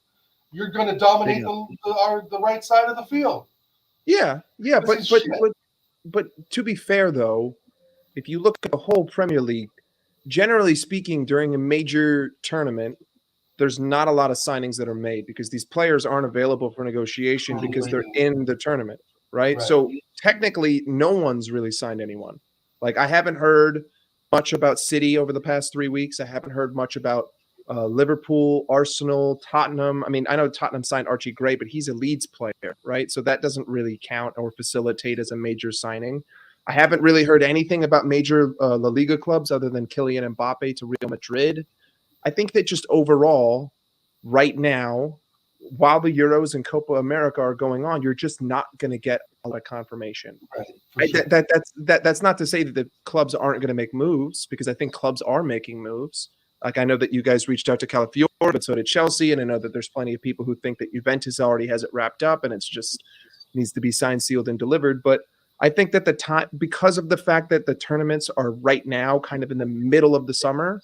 you're going to dominate the right side of the field. Yeah, but to be fair though, if you look at the whole Premier League, generally speaking, during a major tournament, there's not a lot of signings that are made because these players aren't available for negotiation because they're in the tournament, right? So technically, no one's really signed anyone. Like I haven't heard much about City over the past 3 weeks. I haven't heard much about Liverpool, Arsenal, Tottenham. I mean, I know Tottenham signed Archie Gray, but he's a Leeds player, right? So that doesn't really count or facilitate as a major signing. I haven't really heard anything about major La Liga clubs other than Kylian Mbappe to Real Madrid. I think that just overall, right now, while the Euros and Copa America are going on, you're just not going to get a lot of confirmation. Right. Sure. That's not to say that the clubs aren't going to make moves, because I think clubs are making moves. Like I know that you guys reached out to Calafiore, but so did Chelsea, and I know that there's plenty of people who think that Juventus already has it wrapped up and it's just needs to be signed, sealed, and delivered. But I think that the time, because of the fact that the tournaments are right now kind of in the middle of the summer,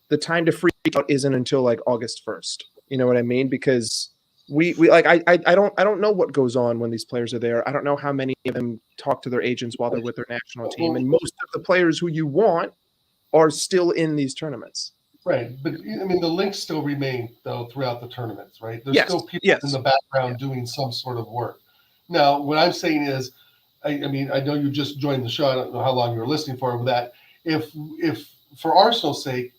the time to freak out isn't until like August 1st. You know what I mean? Because we like I don't know what goes on when these players are there. I don't know how many of them talk to their agents while they're with their national team, and most of the players who you want are still in these tournaments. Right, but I mean the links still remain though throughout the tournaments, right? There's still people in the background doing some sort of work. Now, what I'm saying is, I mean, I know you just joined the show. I don't know how long you were listening for, but that if for Arsenal's sake,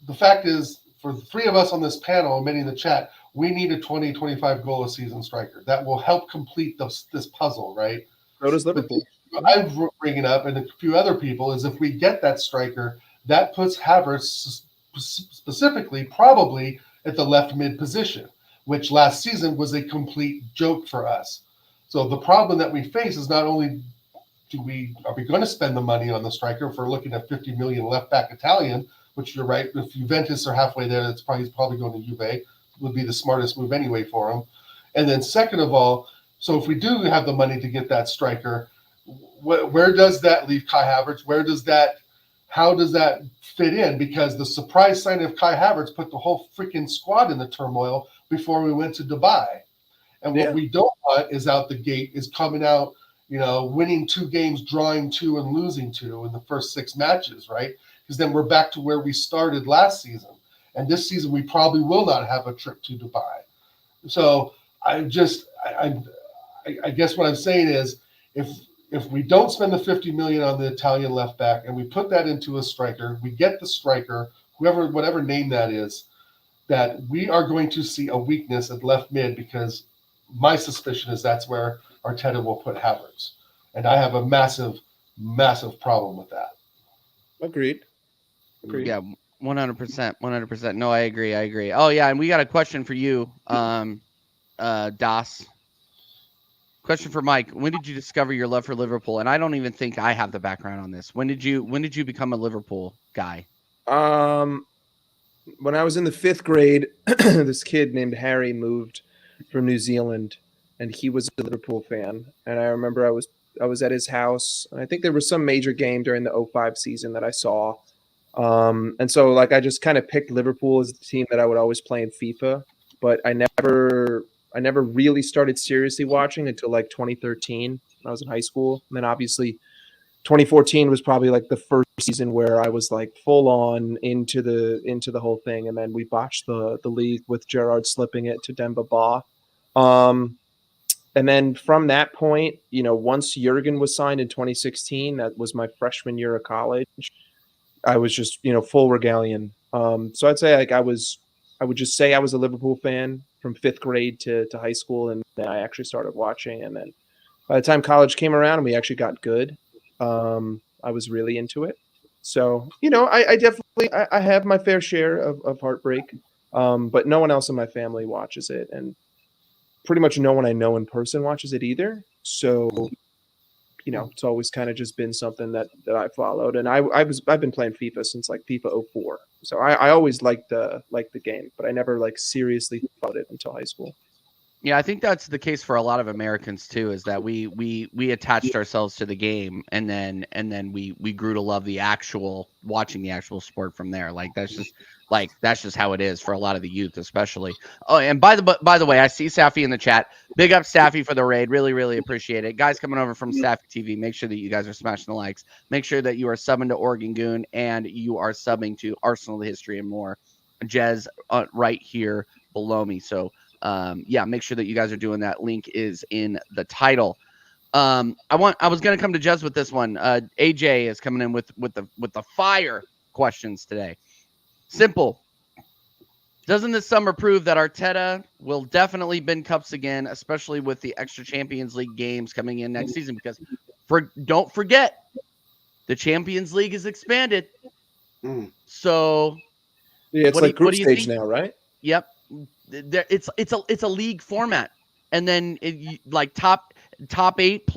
the fact is, for the 3 of us on this panel and many in the chat, we need a 20, 25 goal a season striker that will help complete this puzzle, right? So does Liverpool. I'm bringing up, and a few other people, is if we get that striker, that puts Havertz specifically probably at the left mid position, which last season was a complete joke for us. So the problem that we face is not only are we going to spend the money on the striker if we're looking at 50 million left back Italian, which you're right, if Juventus are halfway there, he's probably going to Juve, would be the smartest move anyway for him. And then second of all, so if we do have the money to get that striker, where does that leave Kai Havertz? How does that fit in? Because the surprise signing of Kai Havertz put the whole freaking squad in the turmoil before we went to Dubai. And what we don't want is out the gate is coming out, winning 2 games, drawing 2, and losing 2 in the first 6 matches, right? Because then we're back to where we started last season. And this season, we probably will not have a trip to Dubai. So I guess what I'm saying is if we don't spend the 50 million on the Italian left back and we put that into a striker, we get the striker, whatever name that is, that we are going to see a weakness at left mid, because my suspicion is that's where Arteta will put Havertz. And I have a massive, massive problem with that. Agreed. Yeah, 100%. 100%. No, I agree. Oh, yeah, and we got a question for you, Das. Question for Mike. When did you discover your love for Liverpool? And I don't even think I have the background on this. When did you become a Liverpool guy? When I was in the 5th grade, this kid named Harry moved from New Zealand, and he was a Liverpool fan. And I remember I was at his house, and I think there was some major game during the 2005 season that I saw. And so I just kind of picked Liverpool as the team that I would always play in FIFA, but I never really started seriously watching until 2013 when I was in high school. And then obviously 2014 was probably the first season where I was full on into the whole thing. And then we botched the league with Gerrard slipping it to Demba Ba. And then from that point, once Jurgen was signed in 2016, that was my freshman year of college, I was just, full regalian. So I'd say I would just say I was a Liverpool fan from 5th grade to high school. And then I actually started watching. And then by the time college came around and we actually got good, I was really into it. So, I definitely have my fair share of heartbreak, but no one else in my family watches it. And pretty much no one I know in person watches it either. So, it's always kind of just been something that I followed. And I've been playing FIFA since FIFA 04. So I always liked the game, but I never seriously followed it until high school. Yeah, I think that's the case for a lot of Americans too, is that we attached ourselves to the game and then we grew to love watching the actual sport from there. That's just how it is for a lot of the youth, especially. Oh, and by the way, I see Safi in the chat. Big up Safi for the raid. Really, really appreciate it. Guys coming over from Safi TV, make sure that you guys are smashing the likes. Make sure that you are subbing to Oregon Goon and you are subbing to Arsenal the History and More. Jez right here below me. So make sure that you guys are doing that. Link is in the title. I was gonna come to Jez with this one. AJ is coming in with the fire questions today. Simple. Doesn't this summer prove that Arteta will definitely bin cups again, especially with the extra Champions League games coming in next season? Because don't forget, the Champions League is expanded. So yeah, it's group stage now, right? Yep. It's a league format, and then top eight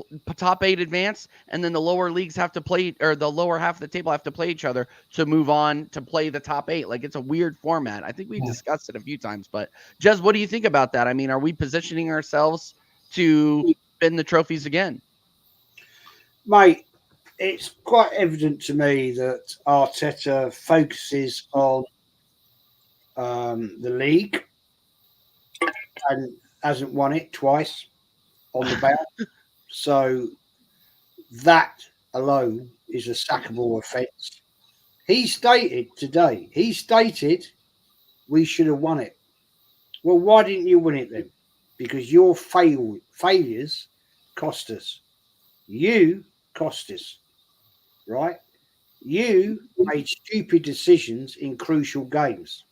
advance, and then the lower leagues have to play, or the lower half of the table have to play each other to move on to play the top 8. It's a weird format. I think we've discussed it a few times, but Jez, what do you think about that? I mean, are we positioning ourselves to win the trophies again? Mate, it's quite evident to me that Arteta focuses on the league and hasn't won it twice on the bout. So that alone is a sackable offence. He stated today, we should have won it. Well, why didn't you win it then? Because your failures cost us. You cost us, right? You made stupid decisions in crucial games.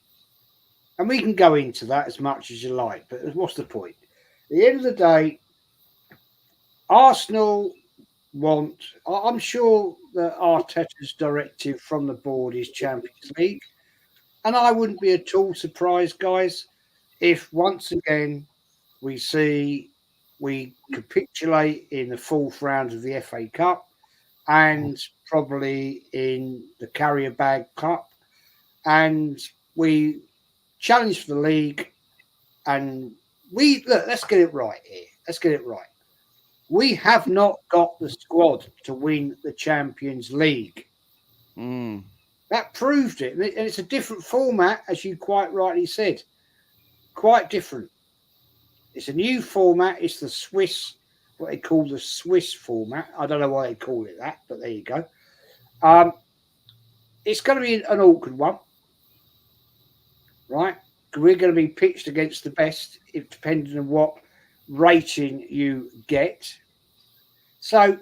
And we can go into that as much as you like, but what's the point? At the end of the day, Arsenal want, I'm sure that Arteta's directive from the board is Champions League. And I wouldn't be at all surprised, guys, if once again we capitulate in the fourth round of the FA Cup and probably in the Carrier Bag Cup, and we challenge for the league. And let's get it right here. Let's get it right. We have not got the squad to win the Champions League. That proved it. And it's a different format, as you quite rightly said. Quite different. It's a new format. It's the Swiss, what they call the Swiss format. I don't know why they call it that, but there you go. It's going to be an awkward one, right? We're going to be pitched against the best, depending on what rating you get. So,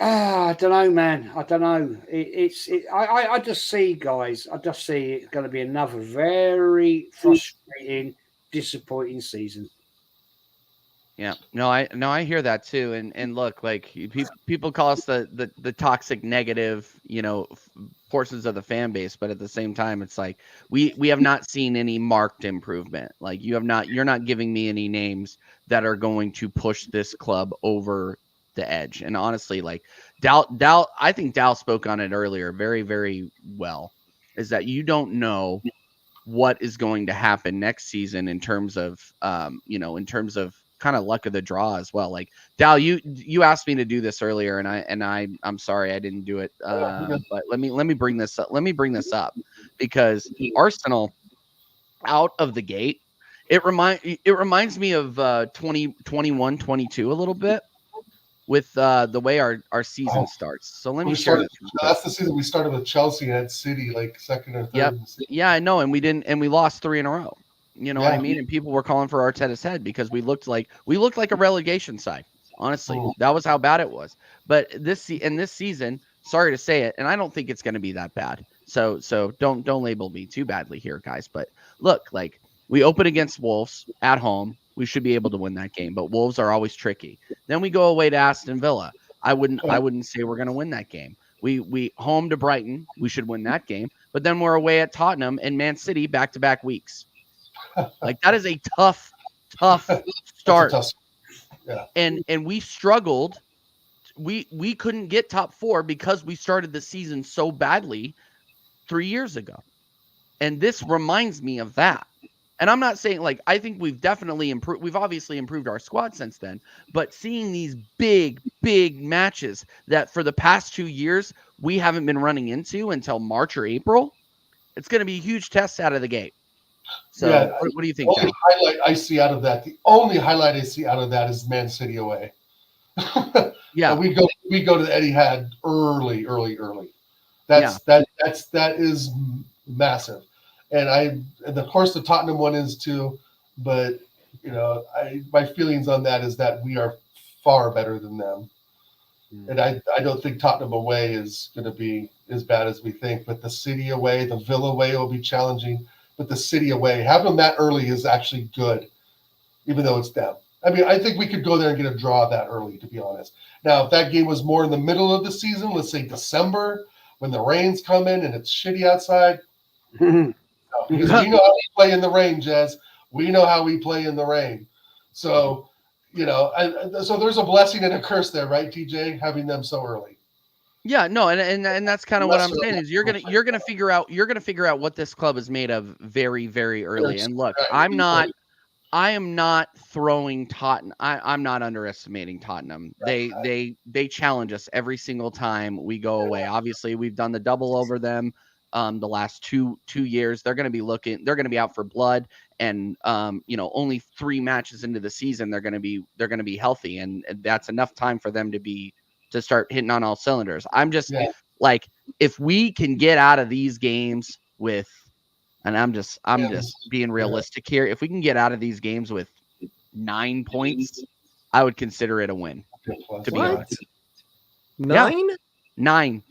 I don't know, man. I don't know. I just see, guys. I just see it's going to be another very frustrating, disappointing season. Yeah, no, I hear that too. And look, like people call us the toxic negative, portions of the fan base, but at the same time, it's like we have not seen any marked improvement. Like you're not giving me any names that are going to push this club over the edge. And honestly, like Dal, I think Dal spoke on it earlier very, very well, is that you don't know what is going to happen next season in terms of kind of luck of the draw as well. Like Dal, you asked me to do this earlier, and I'm sorry I didn't do it. But let me bring this up. Let me bring this up because Arsenal out of the gate, it reminds me of 2021-22 a little bit with the way our season starts. So let me share this. That's the season we started with Chelsea and had City like second or third. Yep. Yeah, I know, and we lost 3 in a row. You know what I mean? And people were calling for Arteta's head because we looked like a relegation side. Honestly, that was how bad it was. But this season, sorry to say it, and I don't think it's going to be that bad. So don't label me too badly here, guys. But look, like we open against Wolves at home, we should be able to win that game. But Wolves are always tricky. Then we go away to Aston Villa. I wouldn't say we're going to win that game. We home to Brighton, we should win that game. But then we're away at Tottenham and Man City back-to-back weeks. Like that is a tough start. Yeah. And we struggled. We couldn't get top 4 because we started the season so badly 3 years ago. And this reminds me of that. And I'm not saying like I think we've definitely improved. We've obviously improved our squad since then, but seeing these big matches that for the past 2 years we haven't been running into until March or April, it's going to be a huge test out of the gate. So what do you think? The only highlight I see out of that is Man City away. Yeah, we go to the Etihad early. That is massive, and of course the Tottenham one is too. But my feelings on that is that we are far better than them, and I don't think Tottenham away is going to be as bad as we think. But the City away, the Villa away will be challenging. But the City away, having them that early is actually good, even though it's them. I mean, I think we could go there and get a draw that early, to be honest. Now, if that game was more in the middle of the season, let's say December, when the rains come in and it's shitty outside, because we know how we play in the rain, Jez. We know how we play in the rain. So, so there's a blessing and a curse there, right, TJ, having them so early. Yeah, no, and that's kind of what I'm saying is you're gonna figure out what this club is made of very, very early. And look, I am not throwing Tottenham. I'm not underestimating Tottenham. They challenge us every single time we go away. Obviously, we've done the double over them the last two years. They're gonna be out for blood, and only 3 matches into the season they're gonna be healthy, and that's enough time for them to start hitting on all cylinders. I'm just like, if we can get out of these games with, and I'm just being realistic here. If we can get out of these games with 9 points, I would consider it a win. To be honest, 9? 9.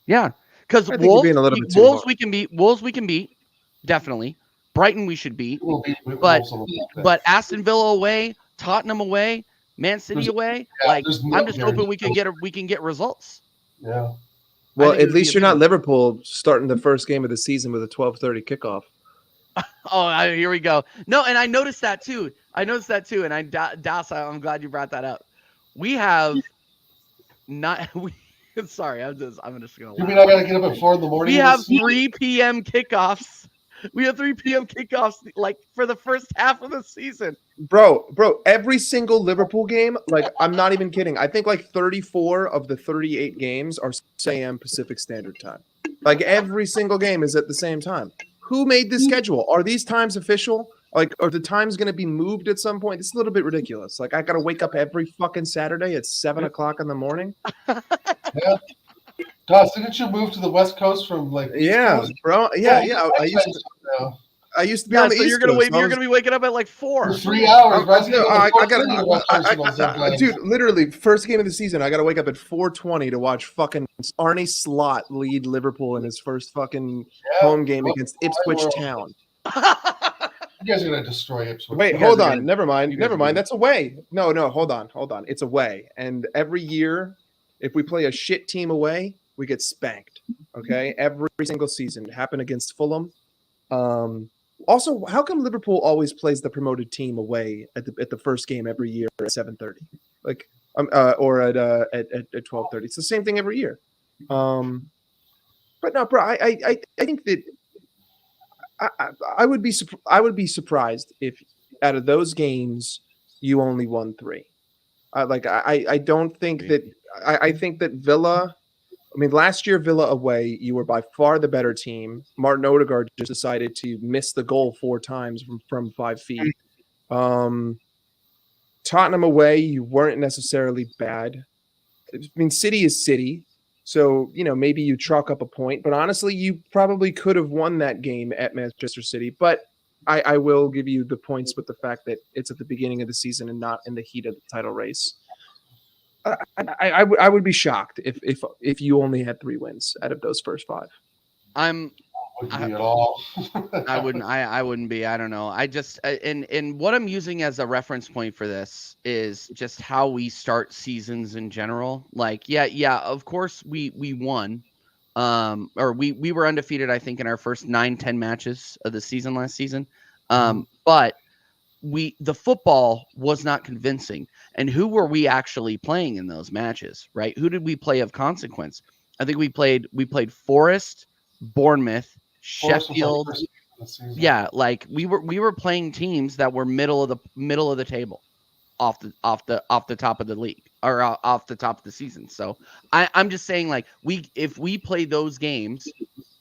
Yeah, because Wolves we can beat. definitely. Brighton we should beat. We'll beat But- Wolves a little bit. But Aston Villa away, Tottenham away, Man City away. yeah, Like there's no I'm just hoping we guarantee. can get results. Yeah. Well, think it at would be least a you're not big- Liverpool starting the first game of the season with a 12:30 kickoff. Oh, here we go. No, and I noticed that too. And Das, I'm glad you brought that up. We have not. Sorry, I'm just gonna. You mean laugh. I gotta get up at 4 in the morning? We and have listen? 3 p.m. kickoffs. We have 3 p.m. kickoffs like for the first half of the season. Bro, every single Liverpool game, like I'm not even kidding. I think like 34 of the 38 games are 6 a.m. Pacific Standard Time. Like every single game is at the same time. Who made this schedule? Are these times official? Like, are the times going to be moved at some point? It's a little bit ridiculous. Like, I got to wake up every fucking Saturday at 7 o'clock in the morning. Gus, didn't you move to the West Coast from like? East Yeah, Coast? bro. Yeah. Now. I used to be Yeah, on the so East you're gonna Coast. wait. You're gonna be waking up at like 4. For 3 hours, bro. Dude, literally, first game of the season, I got to wake up at 4:20 to watch fucking Arnie Slot lead Liverpool in his first fucking home game against Ipswich Town. You guys are gonna destroy Ipswich. Wait, You guys hold are on. gonna- Never mind. you guys Never are mind. gonna- That's away. No, hold on. It's away. And every year, if we play a shit team away, we get spanked. Okay, every single season. It happened against Fulham. Also, how come Liverpool always plays the promoted team away at the first game every year at 7:30? Like, or at 12:30. It's the same thing every year. But no, bro. I think that I would be surprised if out of those games you only won 3. I don't think that. I think that Villa. I mean, last year Villa away, you were by far the better team. Martin Odegaard just decided to miss the goal 4 times from 5 feet. Tottenham away, you weren't necessarily bad. I mean, City is City, so maybe you chalk up a point. But honestly, you probably could have won that game at Manchester City. But I will give you the points with the fact that it's at the beginning of the season and not in the heat of the title race. I would be shocked if you only had 3 wins out of those first 5. Wouldn't be at all. I wouldn't be. I don't know. I just and what I'm using as a reference point for this is just how we start seasons in general. Like, yeah, of course we won. Or we were undefeated, I think, in our first 9-10 matches of the season last season. But the football was not convincing. And who were we actually playing in those matches, right? Who did we play of consequence? I think we played Forest, Bournemouth, Sheffield. Yeah, like we were playing teams that were middle of the table, off the top of the league or off the top of the season. So I'm just saying, like, if we play those games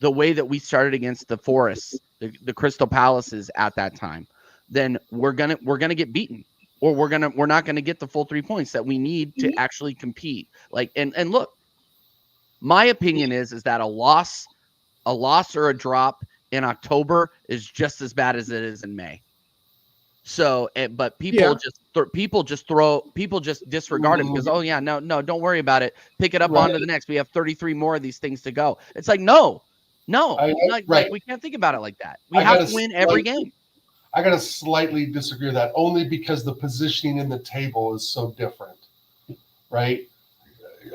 the way that we started against the Forests, the Crystal Palaces at that time, then we're gonna get beaten, or we're not gonna get the full 3 points that we need to actually compete. Like, and look, my opinion is that a loss or a drop in October is just as bad as it is in May. So, but people just disregard it because, oh yeah, no, don't worry about it. Pick it up on to the next. We have 33 more of these things to go. It's like, no, like we can't think about it like that. We have to win every game. I gotta slightly disagree with that, only because the positioning in the table is so different, right?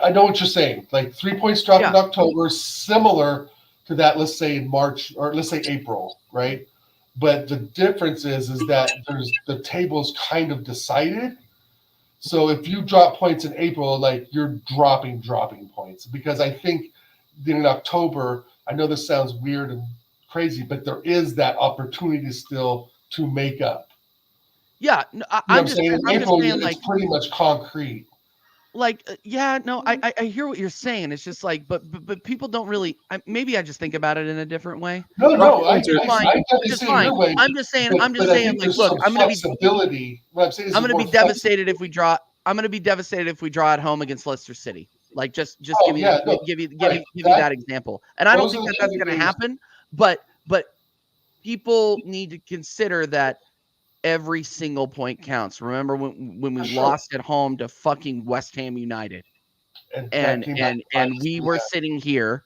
I know what you're saying. Like 3 points dropped in October, similar to that, let's say in March or let's say April, right? But the difference is that the table's kind of decided. So if you drop points in April, like you're dropping points, because I think in October, I know this sounds weird and crazy, but there is that opportunity still to make up. Yeah, no, I'm just saying, like, it's pretty much concrete. Like, I hear what you're saying. It's just like, but people don't really. Maybe I just think about it in a different way. No, I'm just saying. Like, look, I'm gonna be devastated if we draw. I'm gonna be devastated if we draw at home against Leicester City. Like, just give you that example. And I don't think that's gonna happen. But people need to consider that every single point counts. Remember when we lost at home to fucking West Ham United, and we were sitting here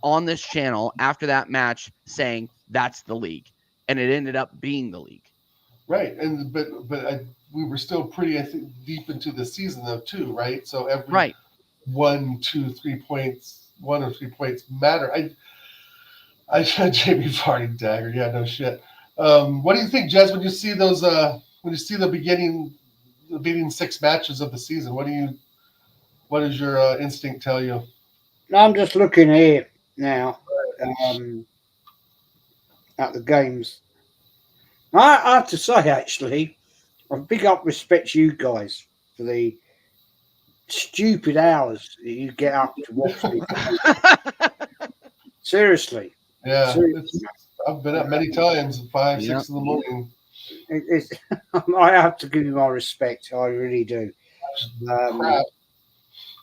on this channel after that match saying that's the league, and it ended up being the league. Right, and we were still pretty, I think, deep into the season though too, right? So every Right. 1, 2, 3 points, 1 or 3 points matter. I Jamie Vardy dagger, yeah, no shit. What do you think, Jez, when you see those? When you see the beginning 6 matches of the season, what does your instinct tell you? I'm just looking here now at the games. I have to say, actually, I big up respect to you guys for the stupid hours that you get up to watch these. Seriously. Yeah, Seriously. I've been up many times at 5, Yeah. 6 in the morning. I have to give you my respect. I really do. Crap.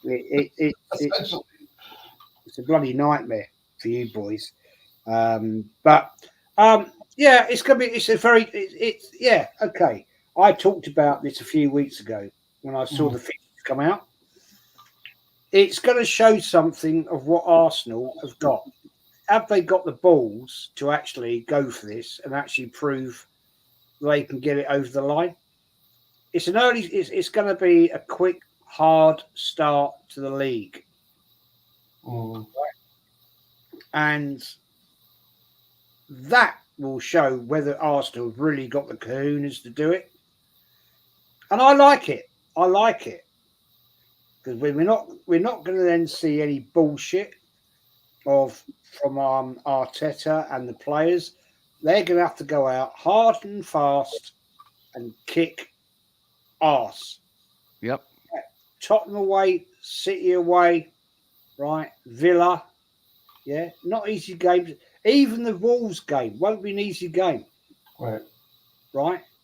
Essentially. It's a bloody nightmare for you boys. Yeah, it's gonna be. Yeah, okay. I talked about this a few weeks ago when I saw the fixtures come out. It's going to show something of what Arsenal have got. Have they got the balls to actually go for this and actually prove they can get it over the line? It's going to be a quick, hard start to the league. And that will show whether Arsenal have really got the kahunas to do it. And I like it. Because we're not going to then see any bullshit from Arteta and the players. They're going to have to go out hard and fast and kick arse. Yep. Tottenham away, City away, right? Villa, yeah, not easy games. Even the Wolves game won't be an easy game, right?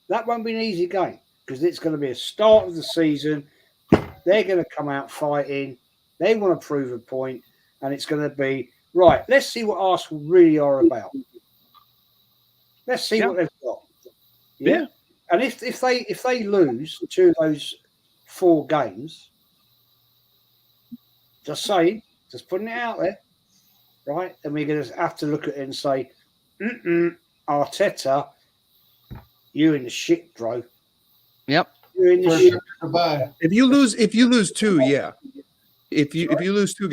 That won't be an easy game because it's going to be a start of the season. They're going to come out fighting. They want to prove a point, and it's going to be right. Let's see what Arsenal really are about. Let's see what they've got. Yeah. And if they lose 2 of those 4 games, just putting it out there, right? And we're going to have to look at it and say, Arteta, you in the shit, bro. Yep. You're in the shit. Goodbye. If you lose 2, yeah. If you lose 2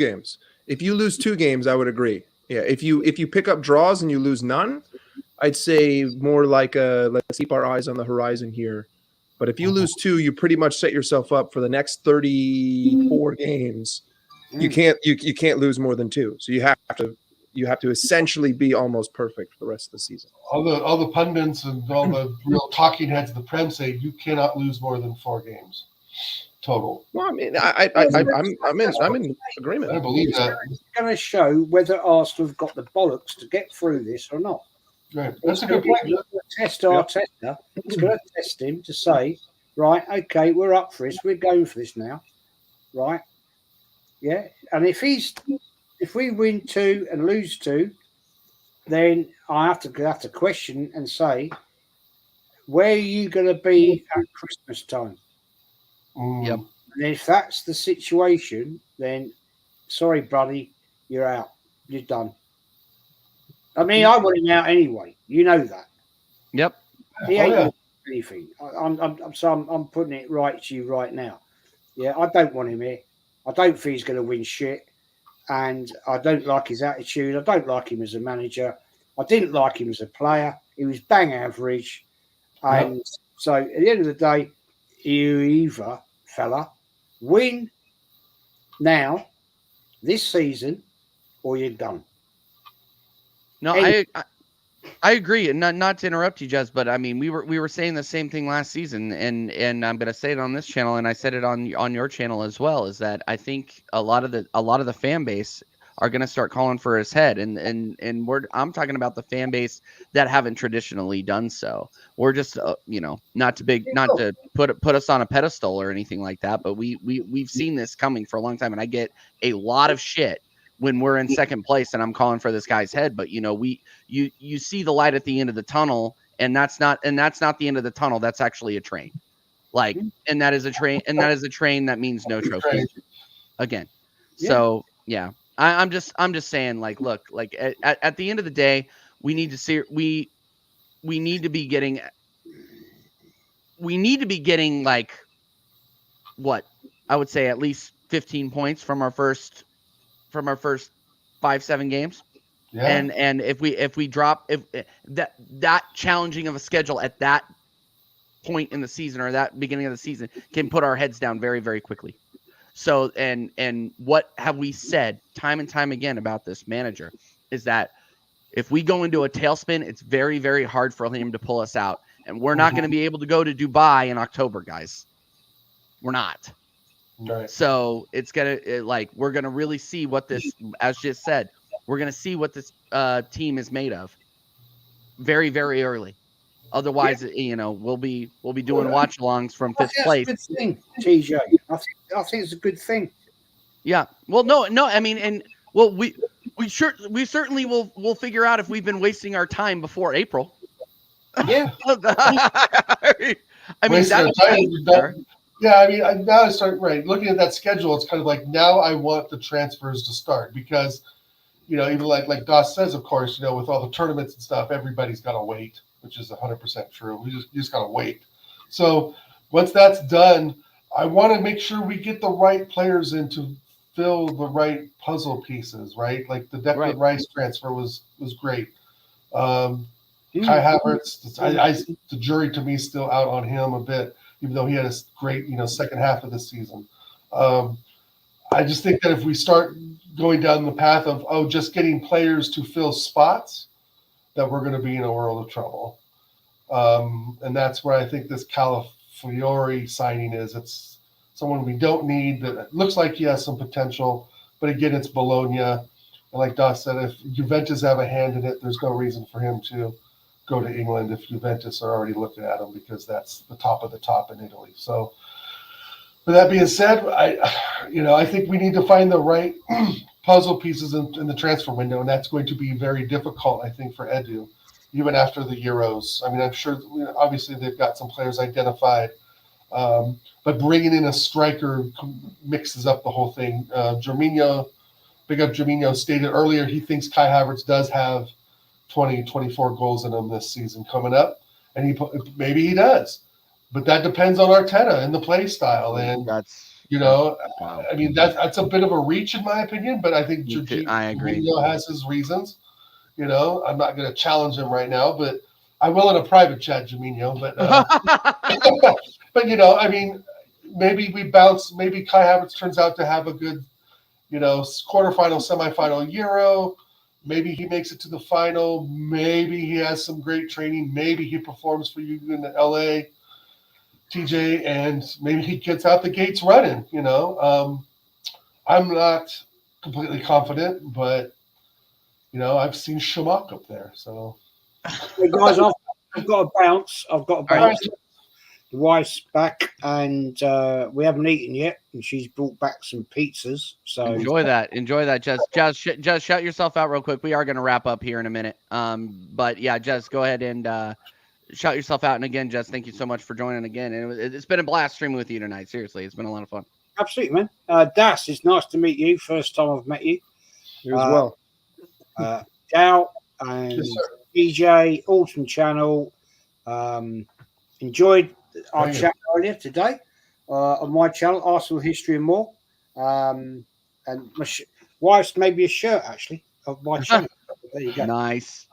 games, I would agree. Yeah. If you pick up draws and you lose none, I'd say more like let's keep our eyes on the horizon here. But if you lose 2, you pretty much set yourself up for the next 34 games. You can't lose more than 2. So you have to essentially be almost perfect for the rest of the season. All the pundits and all the real talking heads of the Prem say you cannot lose more than 4 games total. Well, I mean, I'm in agreement. I believe that. It's going to show whether Arsenal have got the bollocks to get through this or not. Right. That's a good point. It's going to test Arteta. It's going to test him to say, right, okay, we're up for this. We're going for this now, right? Yeah. And if we win 2 and lose 2, then I have to question and say, where are you going to be at Christmas time? Yep. And if that's the situation, then sorry, buddy, you're out. You're done. I mean, I want him out anyway. You know that. Yep. He ain't doing anything. I'm putting it right to you right now. Yeah, I don't want him here. I don't think he's going to win shit. And I don't like his attitude. I don't like him as a manager. I didn't like him as a player. He was bang average. And so at the end of the day, you either, fella, win now, this season, or you're done. No, I agree. And not to interrupt you, Jez, but I mean, we were saying the same thing last season, and I'm going to say it on this channel, and I said it on your channel as well. Is that I think a lot of the fan base are going to start calling for his head, and I'm talking about the fan base that haven't traditionally done so. We're just not to put us on a pedestal or anything like that, but we've seen this coming for a long time, and I get a lot of shit when we're in second place and I'm calling for this guy's head. But you see the light at the end of the tunnel, and that's not the end of the tunnel. That's actually a train. And that is a train that means no trophy again. Yeah. So yeah, I'm just saying, look, at the end of the day, we need to see we need to be getting like what I would say at least 15 points from our first 5-7 games. Yeah. And if we drop that challenging of a schedule at that point in the season or that beginning of the season can put our heads down very, very quickly. So and what have we said time and time again about this manager is that if we go into a tailspin, it's very, very hard for him to pull us out. And we're not going to be able to go to Dubai in October, guys. We're not. Right. So it's we're gonna really see what this, as just said, we're gonna see what this team is made of very, very early. Otherwise, we'll be doing watch-alongs from fifth place. That's a good thing, TJ. I think it's a good thing. Yeah. Well, no. I mean, we certainly will figure out if we've been wasting our time before April. Yeah. I mean, yeah, I mean, now I start looking at that schedule. It's kind of like now I want the transfers to start because, even like Doss says, of course, with all the tournaments and stuff, everybody's got to wait, which is 100% true. You just got to wait. So once that's done, I want to make sure we get the right players in to fill the right puzzle pieces, right? Like the Declan Rice transfer was great. Kai Havertz, the jury to me is still out on him a bit, even though he had a great, second half of the season. I just think that if we start going down the path of, just getting players to fill spots, that we're going to be in a world of trouble. And that's where I think this Calafiori signing is. It's someone we don't need that looks like he has some potential, but again, it's Bologna. And like Doss said, if Juventus have a hand in it, there's no reason for him to go to England if Juventus are already looking at him because that's the top of the top in Italy. So, with that being said, I think we need to find the right puzzle pieces in the transfer window, and that's going to be very difficult, I think, for Edu, even after the Euros. I mean, I'm sure obviously they've got some players identified, but bringing in a striker mixes up the whole thing. Germinho, big up Germinho, stated earlier he thinks Kai Havertz does have 20, 24 goals in him this season coming up, and maybe he does. But that depends on Arteta and the play style. And wow. I mean, that's a bit of a reach in my opinion, but I think I agree. Jorginho has his reasons. I'm not going to challenge him right now, but I will in a private chat, Jorginho. But but I mean, maybe we bounce. Maybe Kai Havertz turns out to have a good, quarterfinal, semifinal Euro. Maybe he makes it to the final. Maybe he has some great training. Maybe he performs for you in LA. TJ, and maybe he gets out the gates running, I'm not completely confident, but I've seen Shamak up there. So hey guys, I've got to bounce. Right. The wife's back and we haven't eaten yet, and she's brought back some pizzas. So enjoy that, Jez, shout yourself out real quick. We are going to wrap up here in a minute. But yeah, Jez, go ahead and shout yourself out. And again, Jess, thank you so much for joining again. And it's been a blast streaming with you tonight. Seriously, it's been a lot of fun. Absolutely, man. Das, it's nice to meet you. First time I've met you. You as well. Dow and DJ, awesome channel. Enjoyed our chat earlier today on my channel, Arsenal History and More. And my wife's made me a shirt, actually, of my channel. There you go. Nice.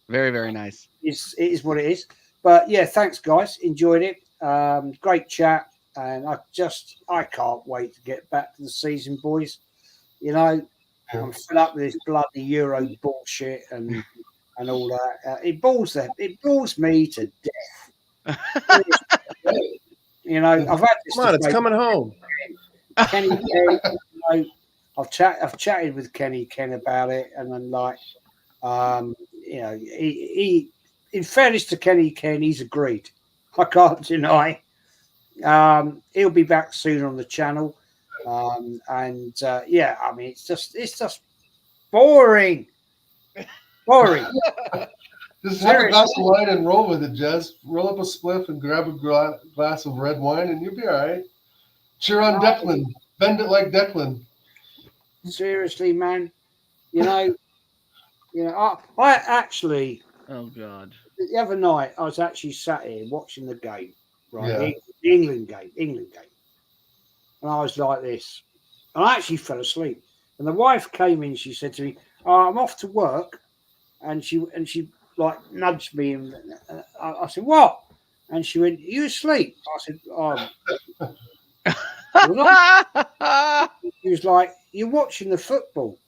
Very, very nice. It is what it is. But yeah, thanks guys. Enjoyed it. Great chat. And I can't wait to get back to the season, boys. I'm fed up with this bloody Euro bullshit and all that. It bores me to death. I've had this. Come on, it's coming home. Kenny, I've chatted with Kenny Ken about it, and I'm like, he in fairness to Kenny Ken, he's agreed. I can't deny. He'll be back soon on the channel. I mean, it's just boring. Just have a glass of wine and roll with it, Jez. Roll up a spliff and grab a glass of red wine, and you'll be all right. Cheer on Declan. Bend it like Declan. Seriously, man. You know, I actually Oh God. the other night I was actually sat here watching the game, right? Yeah. The England game, and I was like this, and I actually fell asleep. And the wife came in. She said to me, "Oh, I'm off to work," and she like nudged me, and I said, "What?" And she went, "You asleep?" I said, She was like, "You're watching the football."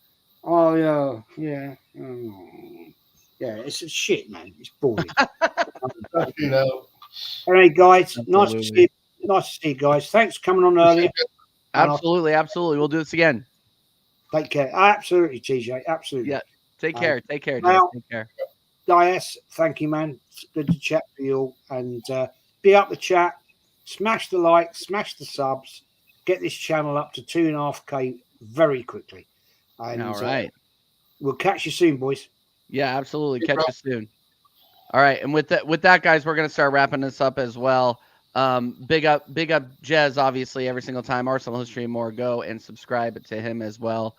Oh yeah, yeah, yeah. It's a shit, man. It's boring. You know, All right, guys. Nice to Absolutely. see you. Nice to see you guys. Thanks for coming on earlier. Absolutely, absolutely. We'll do this again. Take care. Absolutely, TJ. Absolutely. Yeah. Take care. Take care, Jess. Now- Take care. Dias, thank you, man. It's good to chat with you all. And be up the chat, smash the like, smash the subs, get this channel up to 2.5K very quickly. And All right. we'll catch you soon, boys. Yeah, absolutely. Hey, Catch bro. you soon. All right, and with that, guys, we're gonna start wrapping this up as well. Big up, Jez, obviously every single time. Arsenal History and More, go and subscribe to him as well.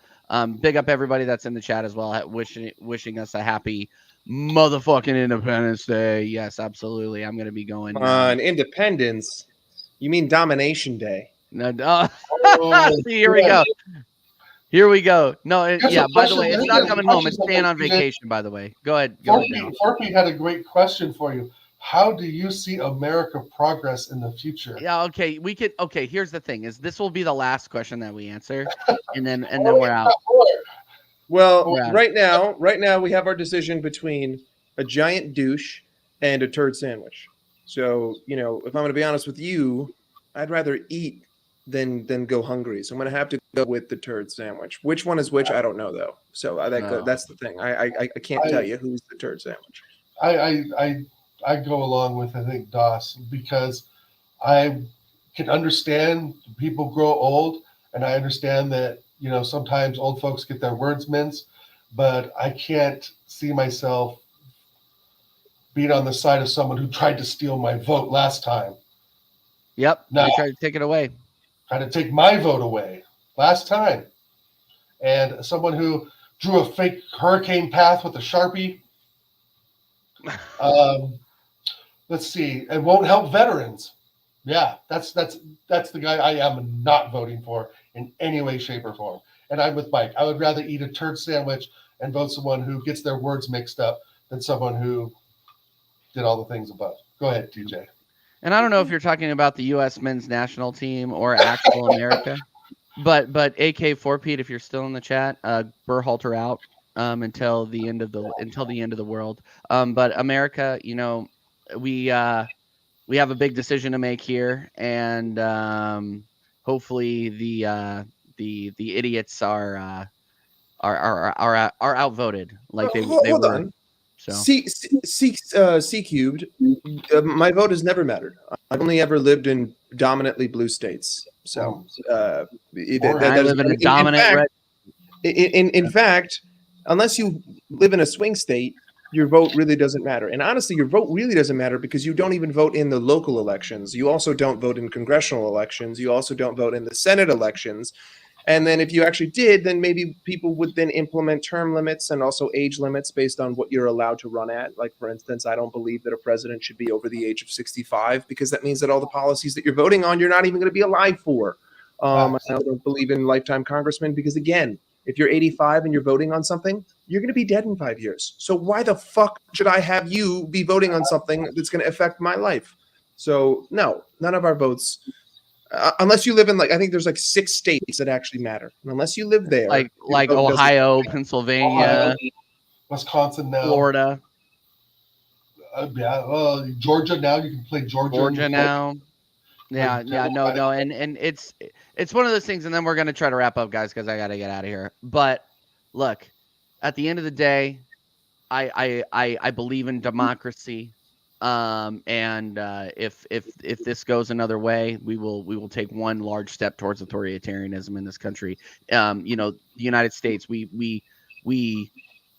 Big up everybody that's in the chat as well, wishing us a happy motherfucking Independence Day. Yes, absolutely. I'm gonna be going. On Independence, you mean Domination Day? No, Oh, see, here we yeah. go. Here we go. No, Here's yeah. a By the question. way, it's Here's not a coming home. It's question staying on that- vacation. By the way, go ahead. Go ahead. Now. Forky had a great question for you. How do you see America progress in the future? Yeah, okay. We could okay, here's the thing is this will be the last question that we answer and then we're out. Well, Yeah. right now we have our decision between a giant douche and a turd sandwich. So, you know, if I'm going to be honest with you, I'd rather eat than go hungry. So I'm going to have to go with the turd sandwich. Which one is which? I don't know though. So that's the thing. I can't tell you who's the turd sandwich. I go along with, I think, Doss, because I can understand people grow old, and I understand that, you know, sometimes old folks get their words minced, but I can't see myself being on the side of someone who tried to steal my vote last time. Yep. No. They tried to take it away. Tried to take my vote away last time. And someone who drew a fake hurricane path with a Sharpie. Let's see, and won't help veterans. Yeah, that's the guy I am not voting for in any way, shape, or form. And I'm with Mike. I would rather eat a turd sandwich and vote someone who gets their words mixed up than someone who did all the things above. Go ahead, TJ. And I don't know if you're talking about the US men's national team or actual America. But AK4 Pete, if you're still in the chat, Berhalter out until the end of the world. But America, you know, we have a big decision to make here, and hopefully the idiots are outvoted like they Hold were. on. So C cubed. My vote has never mattered. I've only ever lived in dominantly blue states. So I live in a dominant red. In fact, unless you live in a swing state, your vote really doesn't matter. And honestly, your vote really doesn't matter because you don't even vote in the local elections. You also don't vote in congressional elections. You also don't vote in the Senate elections. And then if you actually did, then maybe people would then implement term limits and also age limits based on what you're allowed to run at. Like, for instance, I don't believe that a president should be over the age of 65 because that means that all the policies that you're voting on, you're not even going to be alive for. I don't believe in lifetime congressmen because, again, if you're 85 and you're voting on something, you're going to be dead in 5 years. So why the fuck should I have you be voting on something that's going to affect my life? So no, none of our votes, unless you live in, like, I think there's like 6 states that actually matter. And unless you live there, like your vote doesn't Ohio, matter. Pennsylvania, Wisconsin now. Florida, Georgia now. You can play Georgia now. Yeah, no, and it's one of those things, and then we're gonna try to wrap up, guys, because I gotta get out of here. But look, at the end of the day, I believe in democracy. And if this goes another way, we will take one large step towards authoritarianism in this country. You know, the United States, we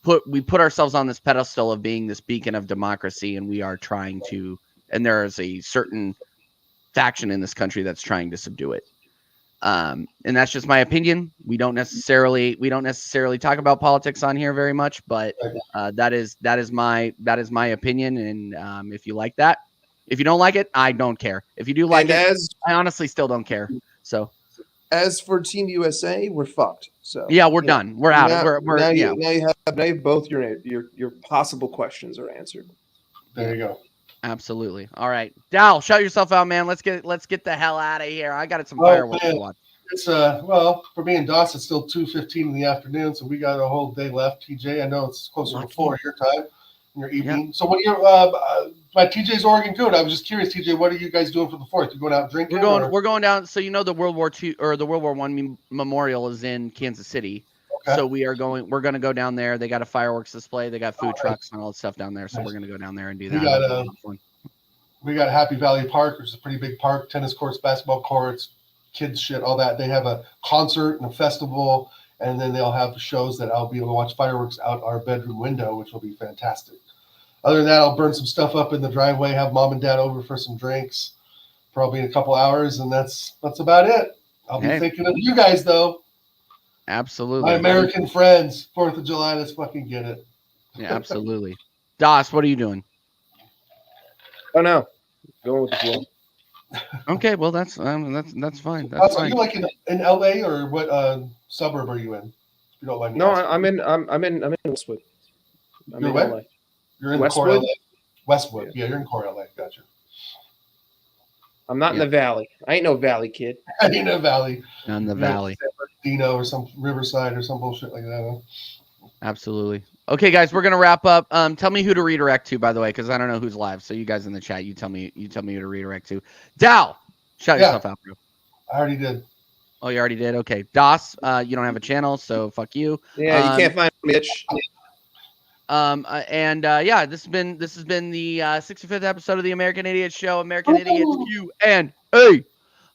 put ourselves on this pedestal of being this beacon of democracy, and we are trying to, and there is a certain faction in this country that's trying to subdue it. And that's just my opinion. We don't necessarily talk about politics on here very much, but that is my opinion. And if you like that, if you don't like it, I don't care. If you do like it, I honestly still don't care. So as for Team USA, we're fucked. So yeah, we're done. We're out. Now you have both your possible questions are answered. There you go. Absolutely. All right, Dal, shout yourself out, man. Let's get the hell out of here. I got some fireworks to watch. It's well, for me and Doss, it's still 2:15 in the afternoon, so we got a whole day left. TJ, I know it's closer to 4 your time in your evening. Yeah. So what are your my TJ's Oregon good? I was just curious, TJ, what are you guys doing for the 4th? You going out drinking? We're going down. So the World War II or the World War I memorial is in Kansas City. Okay. So we're going to go down there. They got a fireworks display. They got food trucks and all that stuff down there. So we're going to go down there and do that. We got Happy Valley Park, which is a pretty big park, tennis courts, basketball courts, kids shit, all that. They have a concert and a festival, and then they'll have shows that I'll be able to watch fireworks out our bedroom window, which will be fantastic. Other than that, I'll burn some stuff up in the driveway, have mom and dad over for some drinks, probably in a couple hours, and that's about it. I'll be thinking of you guys, though. Absolutely. My American friends, 4th of July, let's fucking get it. Yeah, absolutely. Doss, what are you doing? Oh, no. Going with the flow. Okay, well, that's fine. That's fine. Are you like in LA or what suburb are you in? If you don't mind. No, I'm in Westwood. You're in LA. You're in Westwood? Westwood. Yeah, you're in Core LA. Gotcha. I'm not in the Valley. I ain't no Valley kid. I ain't no Valley. Not in the Valley. Dino or some Riverside or some bullshit like that. Huh? Absolutely. Okay, guys, we're gonna wrap up. Tell me who to redirect to, by the way, because I don't know who's live. So you guys in the chat, you tell me who to redirect to. Dal, shout yourself out, bro. I already did. Oh, you already did? Okay. Doss, you don't have a channel, so fuck you. Yeah, you can't find Mitch. Yeah, this has been the 65th episode of the American Idiot Show, American Idiots Q&A.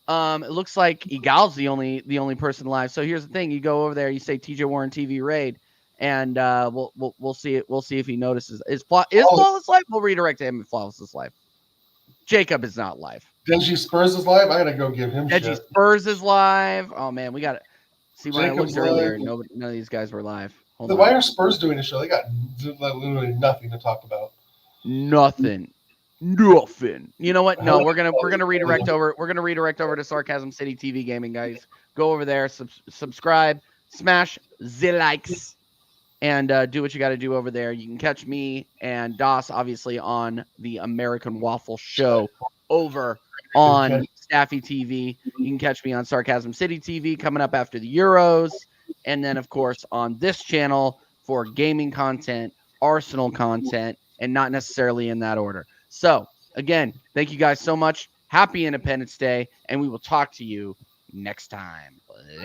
It looks like Egal's the only person live. So here's the thing: you go over there, you say TJ Warren TV raid, and we'll see it. We'll see if he notices. Is Flawless live? We'll redirect to him if Flawless is live. Jacob is not live. Denji Spurs is live. I gotta go give him Denji Spurs is live. Oh man, we got to see when I looked earlier. None of these guys were live. Why are Spurs doing a show? They got literally nothing to talk about. Nothing. You know what? No, we're gonna redirect over. We're gonna redirect over to Sarcasm City TV Gaming, guys. Go over there, subscribe, smash the likes, and do what you got to do over there. You can catch me and Doss obviously on the American Waffle Show over on Staffy TV. You can catch me on Sarcasm City TV coming up after the Euros, and then of course on this channel for gaming content, Arsenal content, and not necessarily in that order. So, again, thank you guys so much. Happy Independence Day, and we will talk to you next time. Later.